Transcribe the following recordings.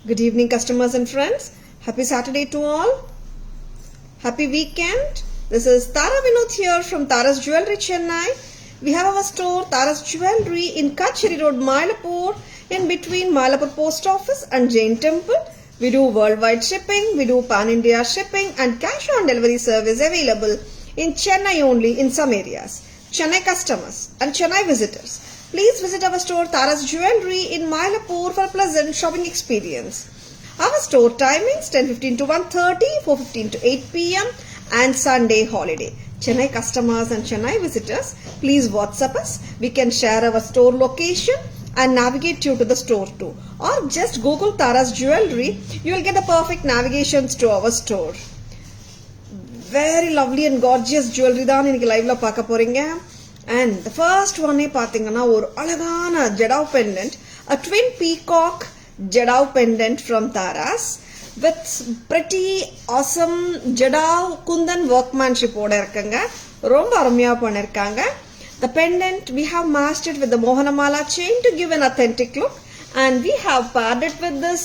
Good evening, customers and friends. Happy Saturday to all. Happy weekend. This is Tara Vinod here from Tara's Jewelry, Chennai. We have our store Tara's Jewelry in Kacheri Road, Mylapore, in between Mylapore Post Office and Jain Temple. We do worldwide shipping, we do pan-India shipping and cash on delivery service available in Chennai only in some areas. Chennai customers and Chennai visitors, please visit our store Tara's Jewelry in Mylapore for a pleasant shopping experience. Our store timings 10:15 to 1:30, 4:15 to 8 p.m. and Sunday holiday. Chennai customers and Chennai visitors, please WhatsApp us. We can share our store location and navigate you to the store too. Or just Google Tara's Jewelry, you will get the perfect navigations to our store. Very lovely and gorgeous jewelry தான் இன்னைக்கு லைவ்ல பார்க்க போறீங்க. And the first one பாத்தீங்கன்னா ஒரு அழகான jadau pendant, a twin peacock jadau pendant from Tara's with pretty awesome jadau Kundan workmanship ஓட இருக்குங்க. ரொம்ப அருமையா பண்ணிருக்காங்க. The pendant we have matched it with the Mohanamala chain to give an authentic look, and we have paired it with this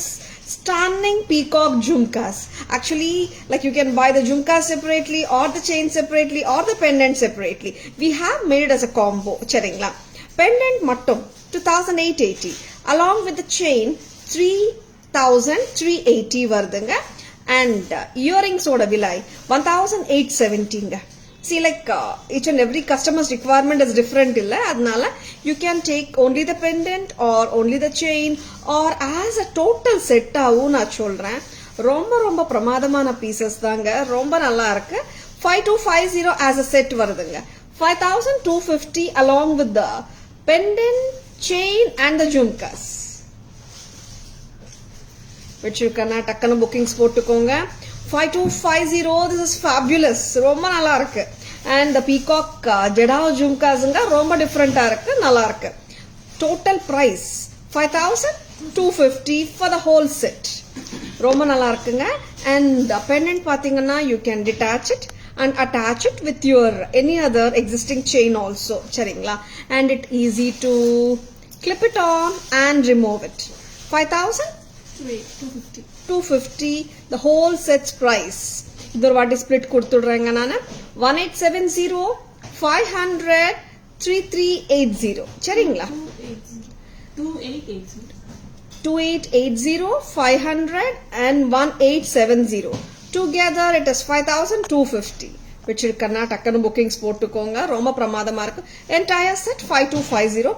stunning peacock jhumkas. Actually, like you can buy the jhumkas separately or the chain separately or the pendant separately. We have made it as a combo. சரிங்களா? Pendant மட்டும் 2880 along with the chain 3380 வருதுங்க. And earrings ஓட விலை 1870ங்க. See, like each and every customer's requirement is different illa, adnala you can take only the pendant or only the chain or as a total set avu na solren. Romba pramadamana pieces danga, romba nalla irukku. 5250 as a set varudunga. 5250 along with the pendant, chain and the jhumkas. Which you can takkana bookings போட்டுக்கோங்க. 5250, this is fabulous. ரொம்ப நல்லா இருக்கு. And the peacock jadau ஜும்காஸ்ங்க ரொம்ப டிஃபரெண்டா இருக்கு, நல்லா இருக்கு. Total price 5250 for the whole set. ரொம்ப நல்லா இருக்குங்க. And the pendant பாத்தீங்கன்னா you can detach it and attach it with your any other existing chain also. சரிங்களா? And it easy to clip it on and remove it. 250 the whole set's price. Idhar vaati split kodutudrenga nanu 1870 500 3380 சரிங்களா? 2880 500 and 1870 together it is 5250, which irukana takkanu bookings போட்டுக்கோங்க. ரொம்ப பிரமாதமா இருக்கு. Entire set 5250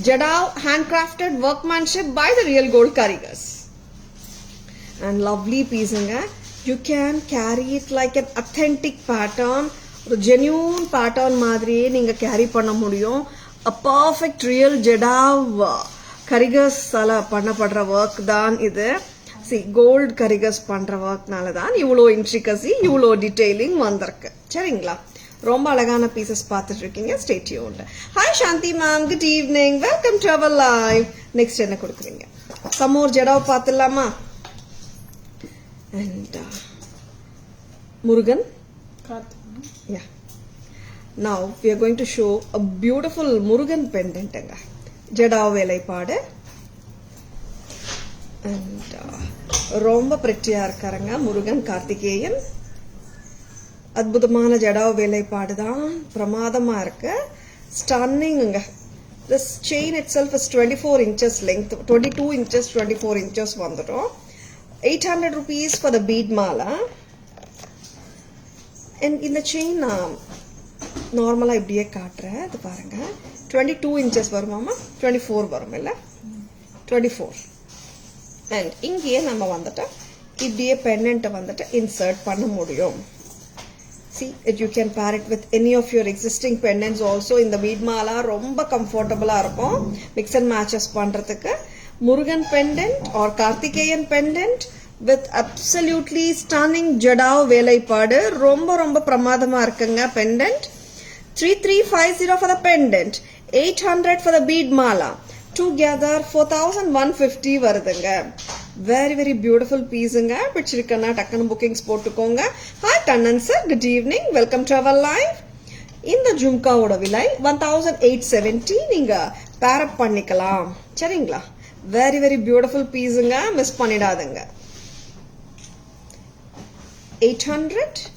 jadav handcrafted workmanship by the real gold karigars. And lovely piecing. You can carry it like an authentic pattern, a genuine pattern madriye neenga carry panna mudiyum. A perfect real jadav karigars ala pannapadra work dhaan idu. See, gold karigars pandra work nala dhaan ivlo intricacy, ivlo detailing vandirukku. சரிங்களா? ரொம்ப அழகான pieces பார்த்துட்டு இருக்கீங்க. Stay tuned. Hi Shanti ma'am, good evening. Welcome to our live. Next என்ன கொடுக்குறீங்க? Some more jadav பார்த்துடலாமா? And Murugan. Yeah. Now we are going to show a beautiful Murugan pendant anga. Jadav velaipaadu. And romba prettiya irukkaranga Murugan Karthikeyan. அற்புதமான ஜடாவ் வேலைப்பாடு தான், பிரமாதமா இருக்கு. Stunning anga. This chain itself is 24 inches length, 22 inches 24 inches வந்துடும். 800 rupees for the bead mala. And in the chain normally இப்படியே காட்டுறேன். இது பாருங்க 22 inches வருமாமா, 24 வரும் இல்ல, 24. And இங்கேயே நம்ம வந்துட்டு இப்படியே pendant வந்துட்டு insert பண்ண முடியும். See, you can pair it with any of your existing pendants also. In the bead mala ரொம்ப கம்ஃபர்டபுளா இருக்கும் mix and matches பண்றதுக்கு. Murugan pendant or Karthikeyan pendant with absolutely stunning jadav velaipaadu. ரொம்ப பிரமாதமா இருக்குங்க pendant. 3350 for the pendant, 800 for the bead mala. Together 4150 வருதுங்க. Very beautiful pieceங்க. பிடிச்சிருக்கனா டக்குனு bookings போட்டுக்கோங்க. Hi Tannan sir, good evening. Welcome to our live. இந்த ஜும்காவோட விலை 1870. நீங்க pair up பண்ணிக்கலாம். சரிங்களா? Very very beautiful piece nga, miss pannidadunga. 800.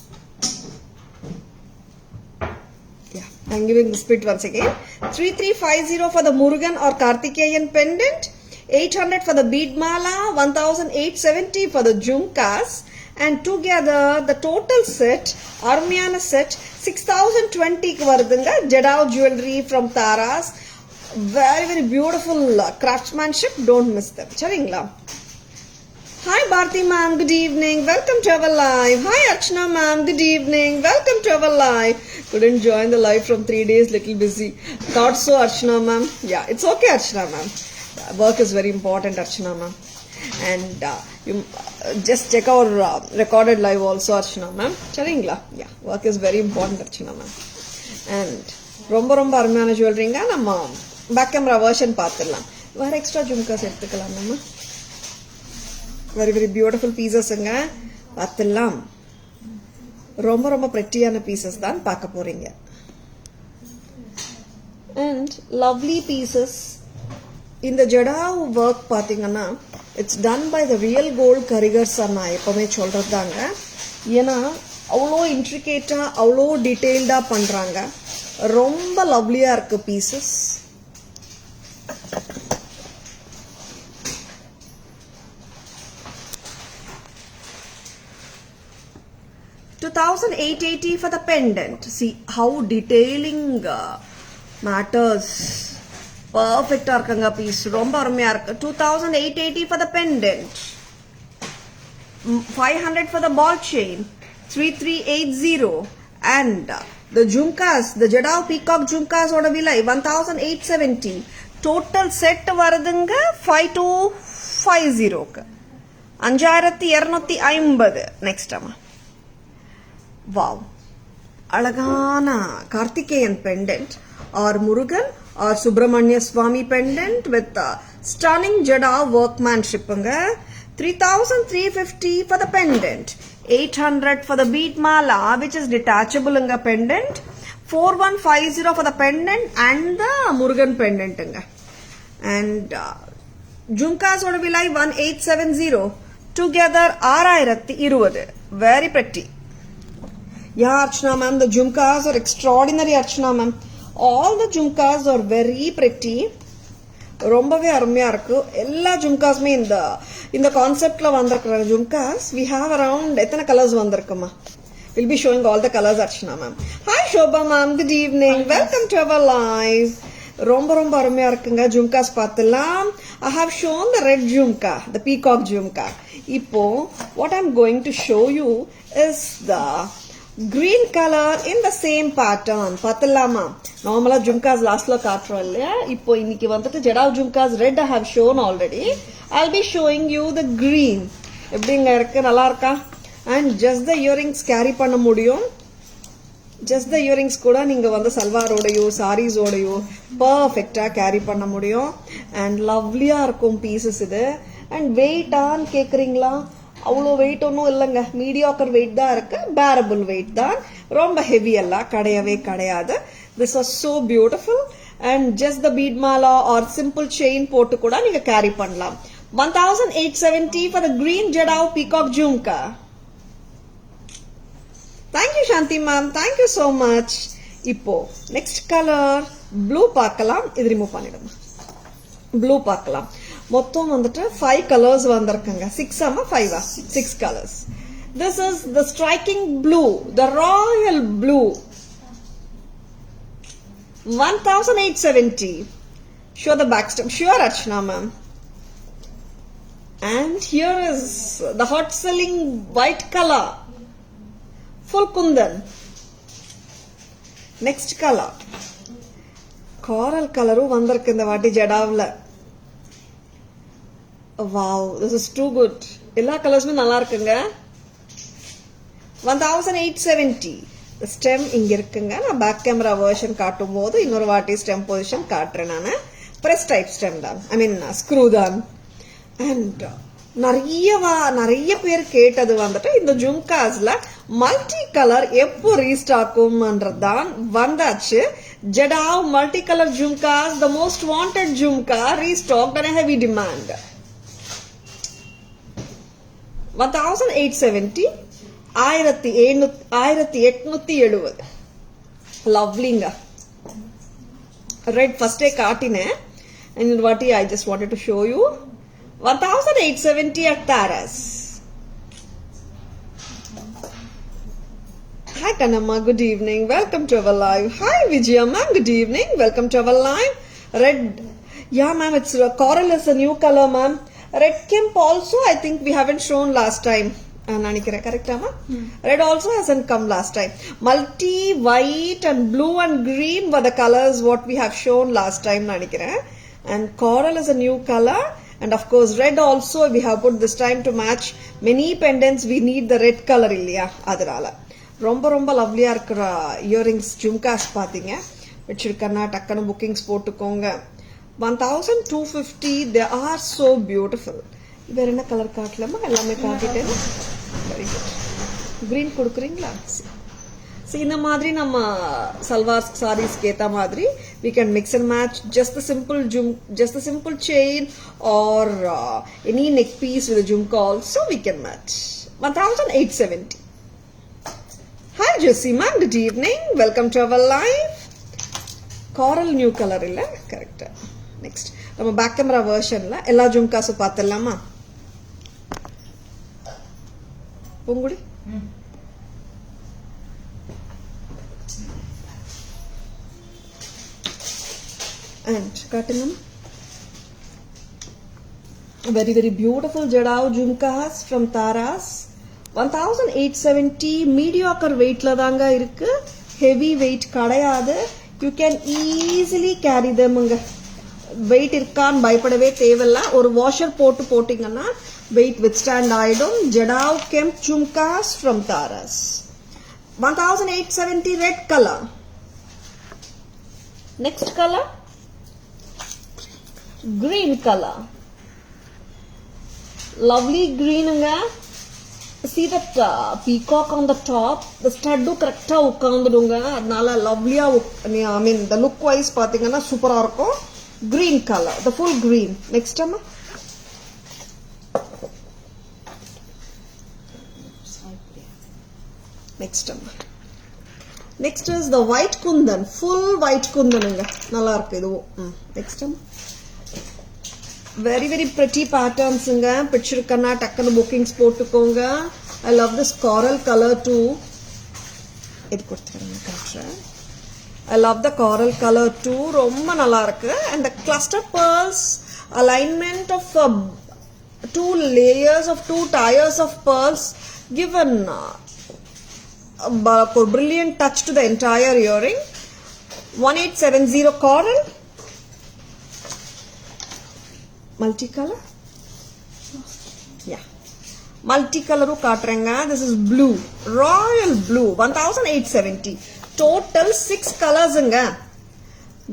Yeah, I'm giving the split once again. 3350 for the Murugan or Kartikeyan pendant, 800 for the bead mala, 1870 for the jhumkas, and together the total set, Armyana set, 6020 varudunga. Jadao jewelry from Taras. Very very beautiful craftsmanship. Don't miss them. Charingla. Hi Bharti ma'am, good evening. Welcome to our live. Hi Archana ma'am, good evening. Welcome to our live. Couldn't join the live from 3 days, little busy. Thought so Archana ma'am. Yeah, it's okay Archana ma'am. Work is very important Archana ma'am. And you just check our recorded live also Archana ma'am. Charingla. Yeah, work is very important Archana ma'am. And romba romba armyana jewelry nga nama back camera version paathidalam. Vera extra jhumkas eduthukalam nama. Very very beautiful pieces nga paathidalam. Romba romba prettyana pieces dhaan paaka poringa. And lovely pieces in the Jadao work pathingana, it's done by the real gold karigars anna epome solradanga. Yena avlo intricate avlo detailed பண்றாங்க. ரொம்ப லவ்லியா இருக்கு pieces. $2,880 for the pendant. See how detailing matters. Perfect இருக்குங்க piece. ரொம்ப அருமையா இருக்கு. 2,880 for the pendant. 500 for the ball chain. 3380 and the jhumkas, the Jadao peacock jhumkas oda vilai 1870. Total set varudunga 5250 ku 5250. Next ama. Wow. Alagana Kartikeyan pendant or Murugan or Subramanya Swami pendant with stunning Jadao workmanship anga. 3,350 for the pendant. 800 for the bead mala, which is detachable anga pendant. 4150 for the pendant and the Murugan pendant anga. And jhumkas oda vilai 1870. Together 6020. Very pretty. Yeah Archana ma'am, the jhumkas are extraordinary Archana ma'am. All the jhumkas are very pretty. ரொம்பவே அருமையா இருக்கு. எல்லா ஜும்காஸ்மே இந்த கான்செப்ட்ல வந்திருக்கிற jhumkas we have around எத்தனை colours வந்திருக்குமா? We'll be showing all the colors Archana ma'am. Hi Shobha ma'am, good evening. Welcome to our live. ரொம்ப ரொம்ப அருமையா இருக்குங்க. ஜும்காஸ் பார்த்தலாம். I have shown the red jhumka, the peacock jhumka. இப்போ what I'm going to show you is the green color in the same pattern. பார்த்தலாமா? நார்மலா ஜும்காஸ் லாஸ்ட்ல காட்றோம் இல்லையா? இப்போ இன்னைக்கு வந்துட்டு jadau jhumkas red I have shown already. I'll be showing you the green. எப்படிங்க இருக்கு? நல்லா இருக்கா? And just the earrings carry பண்ண முடியும். Just the earrings கூட நீங்க வந்து சல்வாரோடயோ சாரீஸோடயோ பர்ஃபெக்ட்டா கேரி பண்ண முடியும். And lovelyயா இருக்கும் பீசஸ் இது. And weight ஆன் கேக்குறீங்களா? அவ்வளோ வெயிட் ஒன்றும் இல்லைங்க. மீடியாக்கர் வெயிட் தான் இருக்கு. பேரபிள் வெயிட் தான். ரொம்ப ஹெவி எல்லாம் கிடையவே கிடையாது. This was so beautiful and just the bead mala or simple chain போட்டு கூட நீங்க கேரி பண்ணலாம். 1870 for the green Jadao peacock jhumka. Thank you Shanti ma'am. Thank you so much. இப்போ next color blue பார்க்கலாம். இது ரிமூவ் பண்ணிடுங்க. blue பார்க்கலாம். மொத்தம் வந்துட்டு 5 colors வந்திருக்குங்க. 6 ஆமா 5 6 colors. This is the striking blue, the royal blue. 1870. Show the back step. Sure Archana ma'am. And here is the hot selling white color. Full kundan. Next color. Coral color vandirukku indha vaati Jadavla. Wow, this is too good. எல்லா கலர்ஸுமே நல்லா இருக்குங்க. 1870. The stem இங்க இருக்குங்க. நான் back camera version காட்டும் போது இன்னொரு வாட்டி ஸ்டெம் பொசிஷன் காட்டுறேன் நானு. பிரஸ் டைப் ஸ்டெம் தான். ஐ மீன் ஸ்க்ரூ தான். அண்ட் நிறைய பேர் கேட்டது வந்துட்டு இந்த ஜும்காஸ்ல மல்டி கலர் எப்போ ரீஸ்டாக்கும்ன்றது தான் வந்தாச்சு. Jadao multicolor jhumkas, the most wanted jhumka, restocked and a heavy demand. 1870, 1870. Lovely. Red first day kaatine, and what I just wanted to show you. 1870 at Taras. Hi Kanamma, good evening. Welcome to our live. Hi Vijayamma, good evening. Welcome to our live. Red, yeah ma'am, it's coral is a new color ma'am. Red Kemp also I think we haven't shown last time. Correct amma? Red also hasn't come last time. Multi, white and blue and green were the colors what we have shown last time. And coral is a new color. And of course red also we have put this time to match many pendants. We need the red color இல்லையா அதனால ரொம்ப லவ்லியா இருக்கிற earrings jhumkas பாத்தீங்க வச்சிருக்கேன்னா டக்குனு bookings போட்டுக்கோங்க. 1250 they are so beautiful. வேற என்ன colour காட்டலாமா? எல்லாமே காட்டிட்டேன். Very good. கிரீன் கொடுக்குறீங்களா? See, இந்த மாதிரி நம்ம சல்வார் சாரீஸ்க்கு ஏத்த மாதிரி we can mix and match just the simple chain or any neck piece with a jhumka also we can match. 1870. Hi Jessima, good evening. Welcome to our live. Coral new color illa correct. Next நம்ம back camera versionல எல்லா ஜும்காஸும் பார்த்தலாமா? Pongudi and cutting very beautiful Jadao jhumkas from Taras. 1870 mediocre weight la daanga irukku, heavy weight kadayadu. You can easily carry them. Weight irkan பயப்படவே தேவையில்லை. ஒரு washer போட்டு போட்டீங்கன்னா weight withstand ஆயிடும். Jadao Kemp jhumkas from Taras. 1870 red color. Next color green color. Lovely green nga. See that peacock on the top, the stud correct ah ukandudunga adnala lovely ah I mean the look wise pathina super ah irukum. Green color, the full green. Next amma next is the white kundan, full white kundan nga nalla irukku idu. Next amma very pretty patterns nga pichirukana takkanu bookings potukonga. I love this coral color too. Idu koduthuren kaatra. I love the coral color too. Romba nalla irukku. And the cluster pearls alignment of two layers of two tiers of pearls given a brilliant touch to the entire earring. 1870 coral. Multicolor? Yeah. Multicolor kaatrenga. This is blue. Royal blue. 1870. Total 6 colors nga.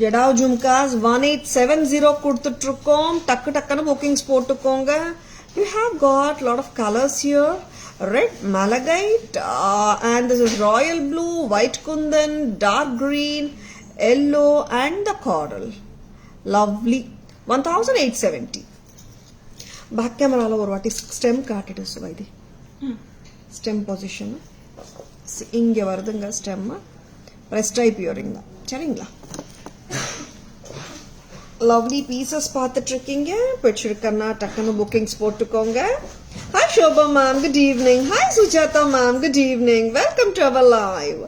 Jadao jhumkas 1870 kudutrukom. Takkanu bookings potukonga. You have got lot of colors here. Red malachite and this is royal blue, white kundan, dark green, yellow and the coral. Lovely. 1870. Back camera lo what is stem kaatittu suvaidi. Stem position. Inge varudunga stem. Press type earring da. Seringla. Lovely pieces paathutrukkinga. Pichirukana takkanu bookings potukonga. Hi Shobha ma'am, good evening. Hi Sujata ma'am, good evening. Welcome to our live.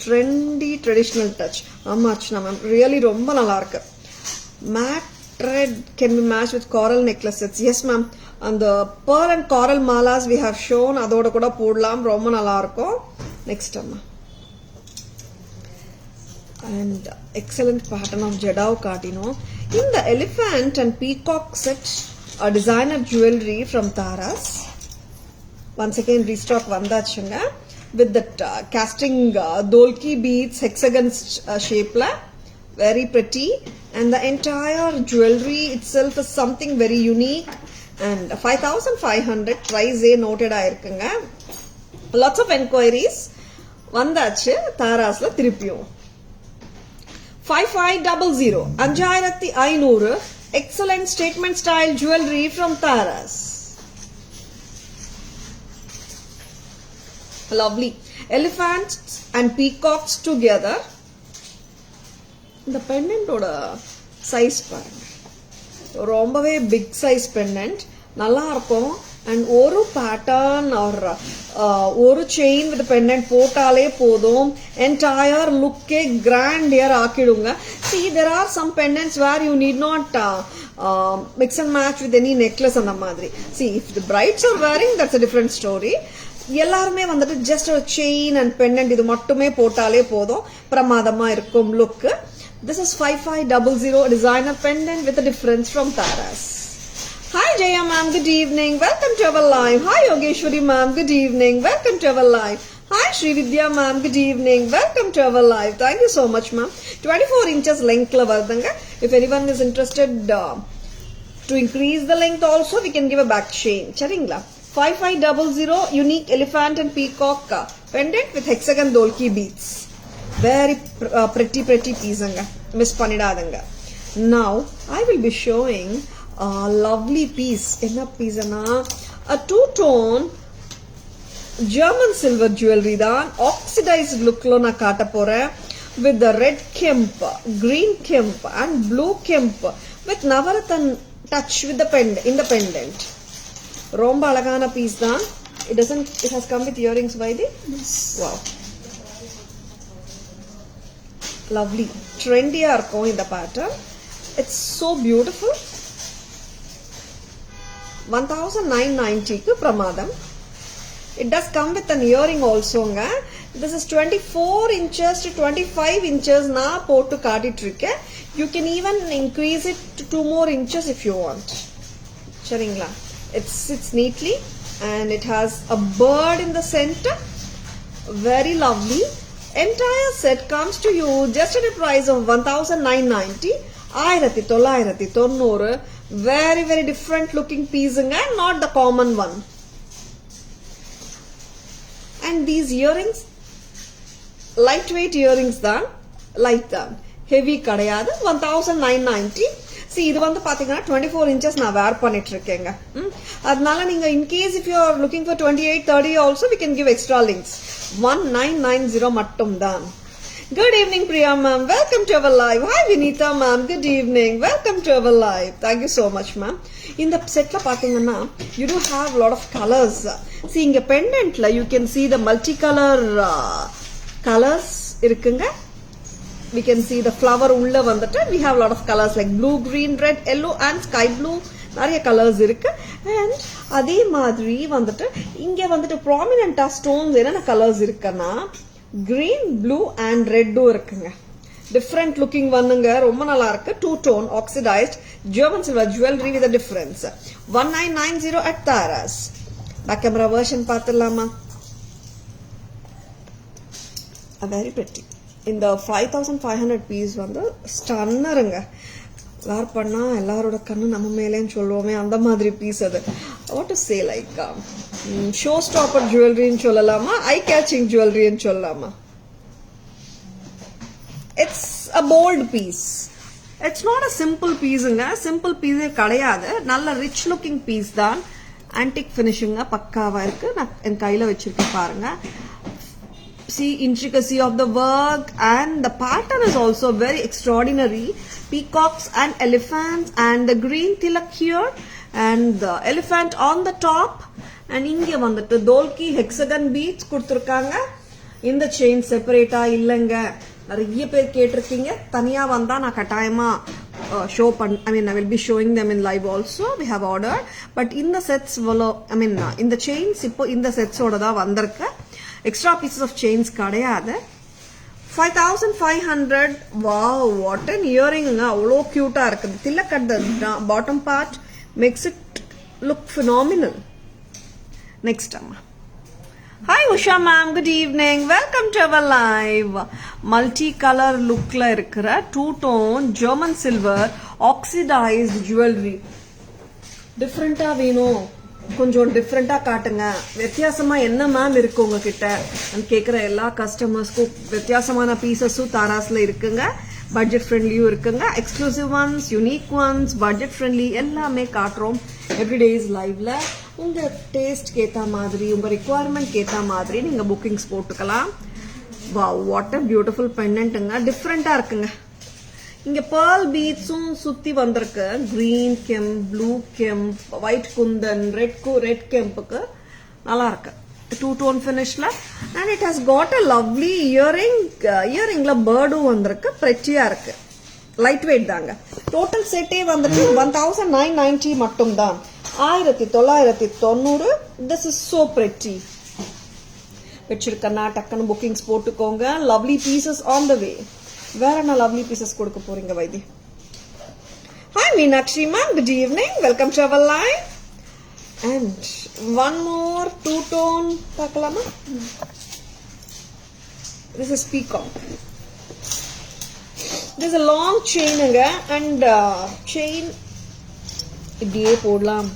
Trendy traditional touch. Amachna ma'am, really romba nalla irukku. Matte red can be matched with coral necklace sets. Yes ma'am. And the pearl and coral malas we have shown. Adoda kuda podlam romba nalla irukum. Next amma. And excellent pattern of Jadao Katino. In the elephant and peacock set, a designer jewelry from Taras. Once again restock vandachunga with that casting dolki beads, hexagon shape la. Very pretty. And the entire jewelry itself is something very unique. And 5,500 price noted aayirukanga. Lots of enquiries. Vandachu Taras la tiripiyum. 5500 5500 excellent statement style jewelry from Taras. Lovely elephants and peacocks together. The pendant oda size பாருங்க, ரொம்பவே big size pendant, நல்லா இருக்கும். And ஒரு pattern or ஒரு chain with pendant போட்டாலே போதும், entire லுக்கே grandeur ஆக்கிடுங்க. See, there are some pendants where you need not mix and match with any necklace அந்த மாதிரி. See, if the brides are wearing, that's a different story. எல்லாருமே வந்துட்டு just ஒரு chain and pendant இது மட்டுமே போட்டாலே போதும், பிரமாதமா இருக்கும் look. This is 5500 designer pendant with a difference from Taras. Hi Jaya ma'am, good evening. Welcome to our live. Hi Yogeshwari ma'am, good evening. Welcome to our live. Hi Sri Vidya ma'am, good evening. Welcome to our live. Thank you so much ma'am. 24 inches length la varudanga. If anyone is interested to increase the length also, we can give a back chain. Charingla. 5500 unique elephant and peacock pendant with hexagon dolki beads. Very pretty piece anga. Miss panidadanga. Now I will be showing lovely piece. Enna piece na a two-tone German silver jewelry தான், oxidized look lo na kaata poren with the red kemp, green kemp and blue kemp with navarathan touch with the pendant. Romba alagana piece தான். It has come with earrings by the wow, lovely trendy ah irukum in the pattern. It's so beautiful. 1990 ku pramadam. It does come with an earring also nga. This is 24 inches to 25 inches na potu kaatirukken. You can even increase it to 2 more inches if you want. Charingla. It sits neatly and it has a bird in the center. Very lovely. Entire set comes to you just at a price of 1990. 1990. Very different looking piece and not the common one. And these earrings, lightweight earrings தான், light தான், heavy கிடையாது. 1990. See, இது வந்து பாத்தீங்கன்னா 24 inches நான் wear பண்ணிட்டு இருக்கேங்க. அதனால நீங்க in case if you are looking for 28, 30 also, we can give extra links. 1990 மட்டும் தான். Good evening Priya ma'am, welcome to our live. Hi Vinita ma'am, good evening, welcome to our live. Thank you so much ma'am. In the set la pathina, you do have a lot of colors. See, inga pendant la you can see the multicolor colors irukanga. We can see the flower ulla vandata. We have a lot of colors like blue, green, red, yellow and sky blue. நிறைய colours இருக்கு. And அதே மாதிரி வந்துட்டு இங்க வந்துட்டு ப்ராமினென்ட்டா stones என்னென்ன colours இருக்குன்னா green, blue and red இருக்குங்க. different looking ஒண்ணுங்க, ரொம்ப நல்லா இருக்கு. two tone oxidized German silver jewelry with a difference. 1990 at Taras. back camera version பாத்துடலாமா? very pretty. இந்த 5500 piece வந்து ஸ்டன்னருங்க. வேர் பண்ணா எல்லாரோட கண்ணு நம்ம மேலேன்னு சொல்லுவோமே அந்த மாதிரி பீஸ் அது. What to say like show stopper ஜுவல்லரின்னு சொல்லலாமா, ஐ கேச்சிங் ஜுவல்லரின்னு சொல்லலாமா? It's a bold piece. It's not a simple பீஸுங்க. சிம்பிள் பீஸே கிடையாது. நல்ல ரிச் லுக்கிங் பீஸ் தான். ஆன்டிக் ஃபினிஷிங்க பக்காவா இருக்கு. நான் என் கையில வச்சிருக்கேன் பாருங்க. See intricacy of the work and the pattern is also very extraordinary. Peacocks and elephants and the green tilak here and the elephant on the top and inge vandittu dolki hexagon beads kuduthirukanga. இந்த chain separate இல்லங்க. நிறைய பேர் கேட்டிருக்கீங்க. தனியா வந்தா நான் கட்டாயமா show I will be showing them in live also. We have ordered but in the sets in the chains இப்போ இந்த sets ஓட தான் வந்திருக்கு. Extra pieces of chains கிடையாது. 5500. Wow, what an earring. அவ்வளோ cute இருக்குது. தில்லக் at the bottom part makes it look phenomenal. Next அம்மா. Hi Usha ma'am, good evening. Welcome to our live. Multi-color lookல இருக்கிற two-tone German silver oxidized jewelry. Different-ஆ வேணும், கொஞ்சம் டிஃப்ரெண்டா காட்டுங்க, வித்தியாசமா என்ன மேம் இருக்கு உங்ககிட்ட கேக்குற எல்லா கஸ்டமர்ஸ்க்கும் வித்தியாசமான பீசஸும் தாராஸ்ல இருக்குங்க. பட்ஜெட் ஃப்ரெண்ட்லியும் இருக்குங்க. Exclusive once, unique once, budget friendly எல்லாமே காட்டுறோம் எவ்ரிடேஸ் லைவ்ல. உங்க டேஸ்ட்க்கு ஏற்ற மாதிரி, உங்க ரிக்குவயர்மெண்ட்க்கு ஏற்ற மாதிரி நீங்க புக்கிங்ஸ் போட்டுக்கலாம். வாவ், வாட் அ பியூட்டிஃபுல் பெண்டன்ட்டுங்க, டிஃப்ரெண்டா இருக்குங்க. இங்க பேர்ல் பீட்ஸும் சுத்தி வந்திருக்கு. Green kemp, blue kemp, white kundan, red கெம்புக்கு நல்லா இருக்கு. 2-tone finishல and it has got a lovely இயரிங்ல பேர்டும் வந்திருக்கு. pretty-ஆ இருக்கு. லைட் வெயிட் தாங்க. டோட்டல் செட்டே வந்துட்டு 1990 மட்டும் தான். 1990. this is so pretty. வச்சிருக்கனா டக்குன்னு புக்கிங்ஸ் போட்டுக்கோங்க. லவ்லி பீசஸ் ஆன் த வே. வேற என்ன லவ்லி பீசஸ் கொடுக்க போறீங்க வைத்தி? Hi Meenakshi ma'am, good evening, welcome to our live. And one more 2-tone பார்க்கலாமா? This is peacock. This is a long chain and chain இப்படியே போடலாம்.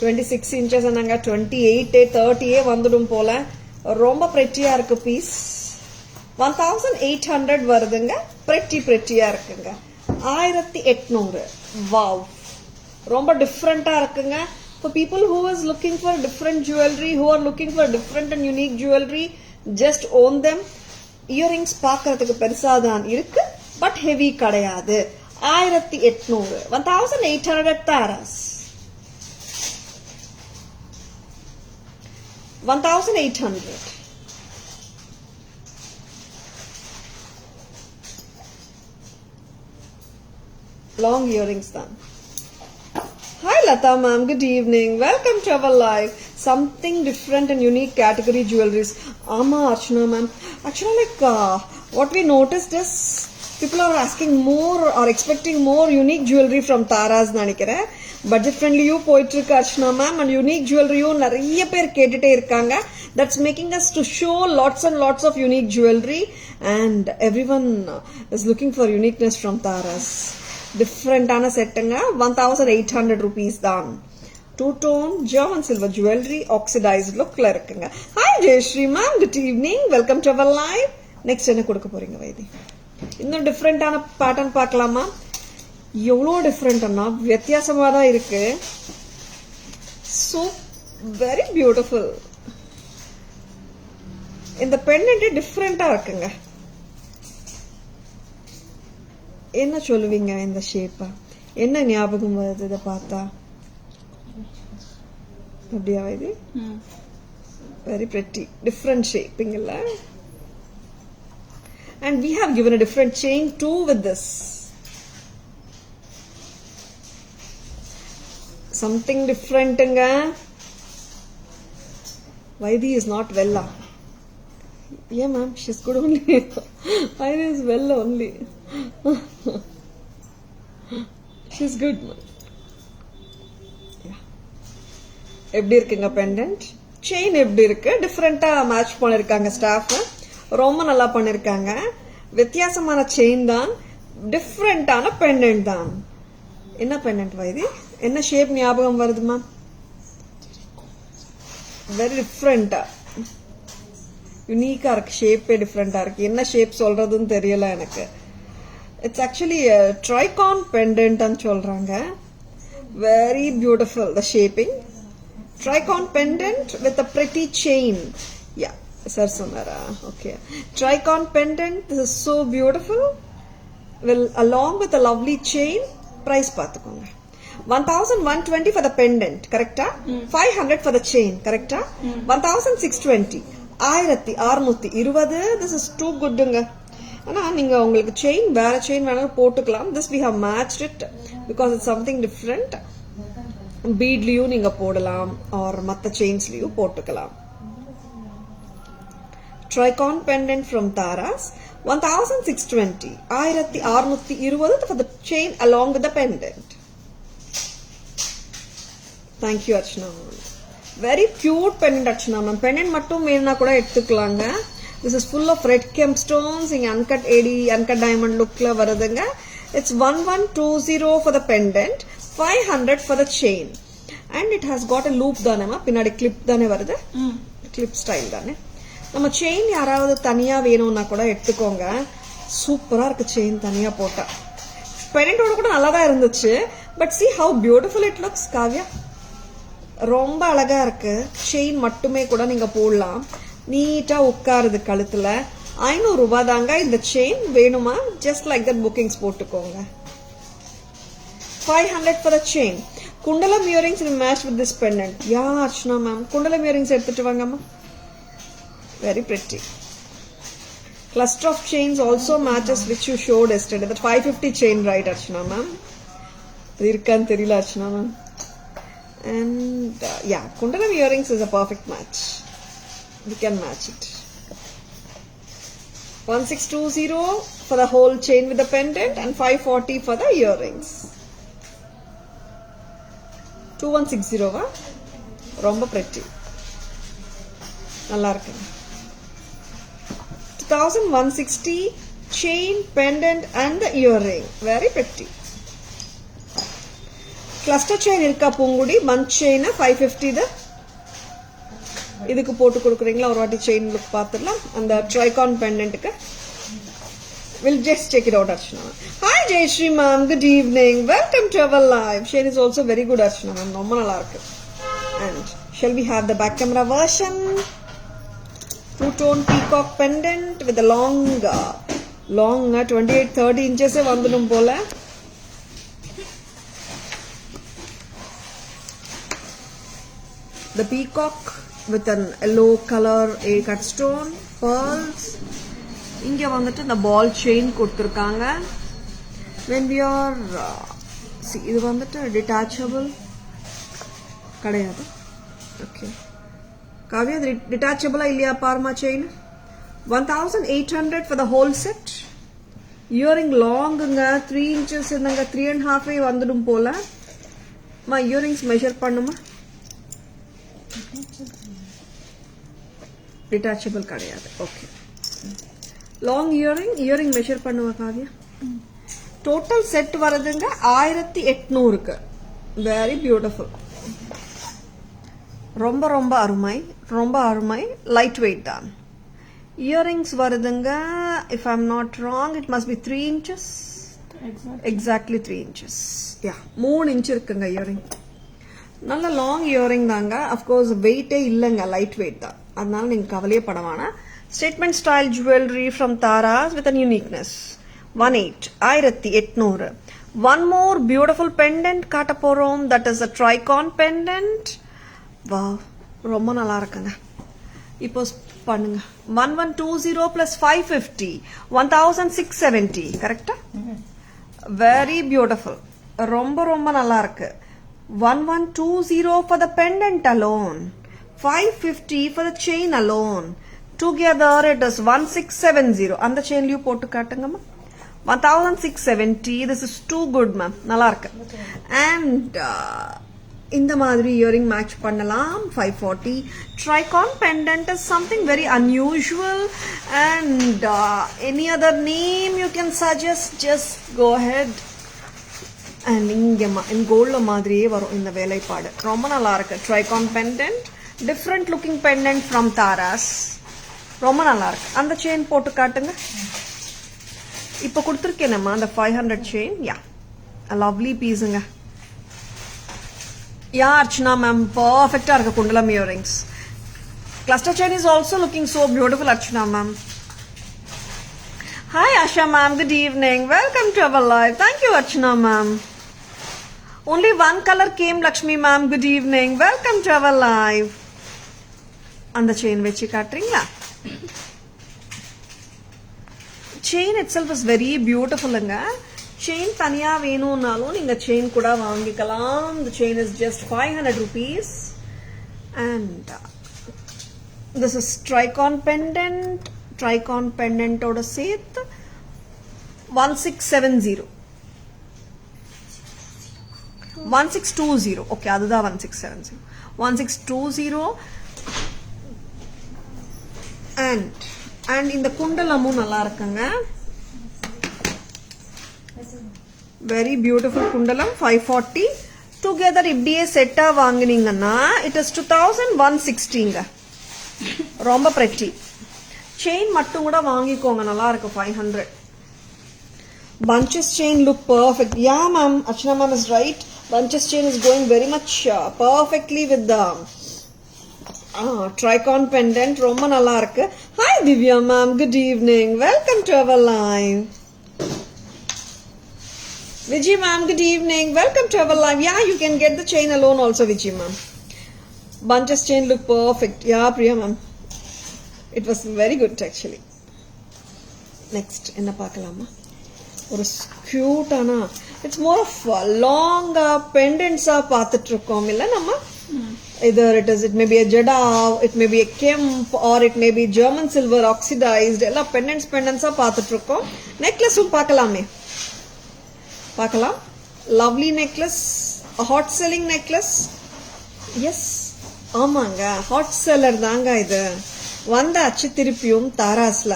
26 inches அங்க 28 30 வந்துடும் போல. ரொம்ப pretty-ஆ இருக்கு பீஸ். 1800 வருதுங்க. pretty-ஆ இருக்குங்க. 1800. Wow, ரொம்ப டிஃப்ரெண்டா இருக்குங்க. For people who is looking for different jewelry, who are looking for different and unique jewelry, just own them. Earrings பார்க்கிறதுக்கு பெருசா தான் இருக்கு, but heavy கிடையாது. 1800. 1800 taras. 1800. Long earrings தான். Hi Lata ma'am, good evening. Welcome to our live. Something different and unique category jewelries. Ama Archana ma'am. Actually, like what we noticed is people are asking more or expecting more unique jewelry from Taras நினைக்கிறேன். Budget friendly you போயிட்டு இருக்கு Archana ma'am, and unique jewelry நிறைய பேர் கேட்டுட்டே இருக்காங்க. That's making us to show lots and lots of unique jewelry, and everyone is looking for uniqueness from Taras. டிஃப்ரெண்டான செட்டுங்க. 1800 rupees தான். 2-tone German silver jewelry, oxidized lookல இருக்குங்க. Hi Jayashree ma'am, good evening, welcome to our live. Next என்ன கொடுக்க போறீங்க வைத்தி? இன்னும் டிஃப்ரெண்டான pattern பார்க்கலாமா? எவ்வளோ டிஃப்ரெண்ட்னா வித்தியாசமா தான் இருக்கு. So very beautiful. இந்த பெண்டன்ட் டிஃப்ரெண்டா இருக்குங்க. என்ன சொல்லுவீங்க இந்த ஷேப்பா? என்ன ஞாபகம் வருது இதை பார்த்தா? அப்படியா இது? வெரி பிரெட்டி, டிஃப்ரெண்ட் ஷேப்பிங் இல்ல? And we have given a different chain too with this. Something different-ங்க. Vaidi is not well. Yeah ma'am, she's good only. Vaidi is well only. She's good. எப்படி இருக்குங்க பெண்டன்ட்? செயின் எப்படி இருக்கு? டிஃப்ரெண்டா match பண்ணிருக்காங்க staff. ரொம்ப நல்லா பண்ணிருக்காங்க. வித்தியாசமான செயின் தான், டிஃப்ரெண்டான பெண்டன்ட் தான். என்ன பெண்டன்ட் வைதி? என்ன ஷேப் ஞாபகம் வருதுமா? வெரி டிஃப்ரெண்டா, யூனிக்கா இருக்கு. ஷேப்பே டிஃப்ரெண்டா இருக்கு. என்ன ஷேப் சொல்றதுன்னு தெரியல எனக்கு. It's actually a tricorn pendant and சொல்றாங்க. Very beautiful the shaping. Tricorn pendant with a pretty chain. Yeah, sir sonara. Okay. Tricorn pendant, this is so beautiful. Well, along with a lovely chain. Price பார்த்துக்கோங்க. 1120 for the pendant, correcta? 500 for the chain, correcta? 1620. 1620. This is too goodங்க. ஆனா நீங்க உங்களுக்கு chain வேற chain வேணாலும் போட்டுக்கலாம். this we have matched it because it's something different. பீட்லயும் நீங்க போடலாம் or மத்த செயின்ஸ்லயும் போட்டுக்கலாம். Tricorn pendant from Taras, 1620. 1620 for the chain along with the pendant. Thank you Archana. Very cute pendant Archana ma'am. Pendant மட்டும் வேணும்னா கூட எடுத்துக்கலாங்க. This is full of red kemp stones. இங்க uncut AD, uncut diamond lookல வருதுங்க. It's 1120 for the pendant, 500 for the chain. And it has got a loop தானேமா, பின்னாடி clip தானே வருது. clip style தானே. நம்ம செயின் யாராவது தனியா வேணும்னா கூட எடுத்துக்கோங்க. சூப்பராக இருக்குது செயின் தனியாக போட்டால். பெண்டன்ட்டோட கூட நல்லா தான் இருந்துச்சு. But see how beautiful it looks Kavya. ரொம்ப அழகாக இருக்குது. செயின் மட்டுமே கூட நீங்கள் போடலாம். நீட்டாக உட்காருது கழுத்தில். 500 ரூபாய் தாங்க இந்த செயின். வேணுமா ஜஸ்ட் லைக் தட் புக்கிங்ஸ் போட்டுக்கோங்க. 500 for the chain. Kundalam earrings will match with this pendant. Yeah, Archana ma'am. Kundalam earrings எடுத்துட்டு வாங்கம்மா. Very pretty. Cluster of chains also matches which you showed yesterday. That 550 chain, right, Archana ma'am? Irkan therila Archana ma'am. And yeah, Kundalam earrings is a perfect match. We can match it. 1620 for the whole chain with the pendant and 540 for the earrings. 2160 வா? ரொம்ப pretty. நல்லா இருக்கு. 2160 chain, pendant and the earring. Very pretty. Cluster chain இருக்கா Poongudi? bunch chain 550 து. இதுக்கு போட்டு கொடுக்குறீங்களா? ஒரு வாட்டி chain look பார்த்துடலாம். அந்த tricon pendantக்கு. We'll just check it out, Archana. Hi, Jayashree ma'am. Good evening. Welcome to our live. Chain is also very good, Archana ma'am. ரொம்ப நல்லா இருக்கு. And shall we have the back camera version? Two-tone peacock pendant with a long 28-30 inches வந்துடும் போல. The peacock with an yellow color a cut stone, pearls. இங்க வந்துட்டு இந்த ball chain கொடுத்திருக்காங்க. When we are see இது வந்துட்டு detachable கிடையாது. Okay. Kavya detachable இல்லையா பாருமா chain. 1800 for the whole set. Earring longங்க 3 inches என்னங்க 3.5 வந்துடும் போல. மா earrings measure பண்ணுமா. Detachable கிடையாது. Okay. Long earring measure பண்ணுவா Kavya. Total set வரதுங்க 1800க்கு. Very beautiful. ரொம்ப ரொம்ப அருமை light weight தான். Earrings வருதுங்க, if I'm not wrong, it must be 3 inches. Exactly 3 inches. Yeah, 3 inch இருக்குங்க earring. நல்ல long earring தாங்க. Of course weight இல்லங்க, light weight தான். அதனால நீங்க கவலையே பட வேணாம். Statement style jewelry from Taras with a uniqueness. 1800. One more beautiful pendant காட்ட போறோம். That is a tricon pendant. Wow, ரொம்ப நல்லா இருக்குங்க. இப்போ பண்ணுங்க. 1120 plus 550. 1670. கரெக்டா? Very beautiful. ரொம்ப நல்லா இருக்கு. 1120 for the pendant alone. 550 for the chain alone. Together it is 1670. அந்த செயின்லயும் போட்டு காட்டுங்கம்மா. 1670. This is too good, ma'am. நல்லா இருக்கு. And இந்த மாதிரி earring match பண்ணலாம். 540. Tricon pendant is something very unusual. And any other name you can suggest, just go ahead. And இங்க in gold மாதிரியே வரும் இந்த வேலைப்பாடு. ரொம்ப நல்லா இருக்கு. Tricon pendant. Different looking pendant from Taras. ரொம்ப நல்லா இருக்கு. அந்த செயின் போட்டு காட்டுங்க. இப்போ கொடுத்துருக்கேனம்மா அந்த 500 செயின். யா, லவ்லி பீஸுங்க. யா அர்ச்சனா மேம், பர்ஃபெக்டா இருக்கு குண்டலம் earrings. Cluster chain is also looking so beautiful, Archana ma'am. Hi Asha ma'am, good evening. Welcome to our live. Thank you Archana ma'am. Only one color came, Lakshmi ma'am. Good evening. Welcome to our live. அந்த chain வச்சு காட்டுறீங்களா? Chain itself is very beautifulங்க. Chain தனியா வேணும்னாலும் நீங்க chain கூட வாங்கிக்கலாம். The chain is just 500 rupees. And this is tricon pendant. Tricon pendant ஓட சேர்த்து 1670. 1620. Okay, அதுதான் 1670. 1620. And இந்த குண்டலமும் நல்லா இருக்குங்க. Very beautiful குண்டலம். 540. Together இப்படியே செட்டா வாங்குனீங்கன்னா it is 2160ங்க. ரொம்ப pretty. செயின் மட்டும் கூட வாங்கிக்கோங்க, நல்லா இருக்கு. 500. Bunches chain look perfect. Yeah, ma'am. Archana ma'am is right. Bunches chain is going very much perfectly with the tricon pendant. Romba nalla irukku. Hi Divya ma'am. Good evening. Welcome to our live. Vijay ma'am. Good evening. Welcome to our live. Yeah, you can get the chain alone also, Vijay ma'am. Bunches chain look perfect. Yeah, Priya ma'am. It was very good actually. Next, enna paakalama? ஒரு கியூட்டானா it's more of long பெண்டன்ஸா பார்த்துட்டு இருக்கோம் இல்ல நம்ம either it may be a jada, it may be a kemp, or it may be German silver oxidized. எல்லாம் pendants பார்த்துட்டு இருக்கோம். நெக்லஸும் பார்க்கலாம். Lovely necklace, hot selling necklace. Yes, ஆமாங்க, ஹாட் செல்லர் தாங்க இது. வந்தாச்சு திருப்பியும் தாராஸ்ல.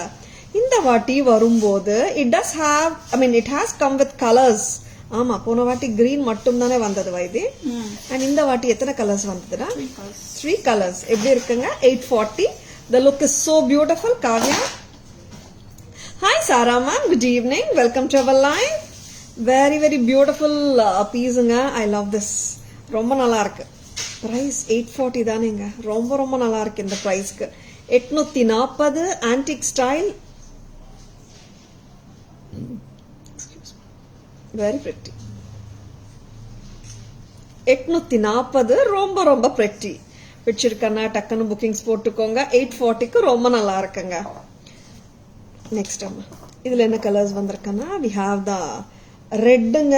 இந்த வாட்டி வரும்போது it does have, I mean it has come with colors. ஆமா, போன வாட்டி green மட்டும் தானே வந்தது வைதி. and இந்த வாட்டி எத்தனை கலர்ஸ் வந்ததுடா? 3 colors. எப்படி இருக்குங்க? 840. the look is so beautiful. Kavya, hi Sarah ma'am, good evening, welcome to our live. very very beautiful pieceங்க. I love this. ரொம்ப நல்லா இருக்கு. price 840 தானேங்க. ரொம்ப நல்லா இருக்கு இந்த பிரைஸ்க்கு. 840 antique style. very pretty. 840 ரொம்ப pretty. பிடிச்சிருக்கனா டக்குன்னு புக்கிங்ஸ் போட்டுக்கோங்க. 840க்கு ரொம்ப நல்லா இருக்குங்க. நெக்ஸ்ட் அம்மா, இதுல என்ன கலர்ஸ் வந்திருக்கனா? we have the ரெட்ங்க.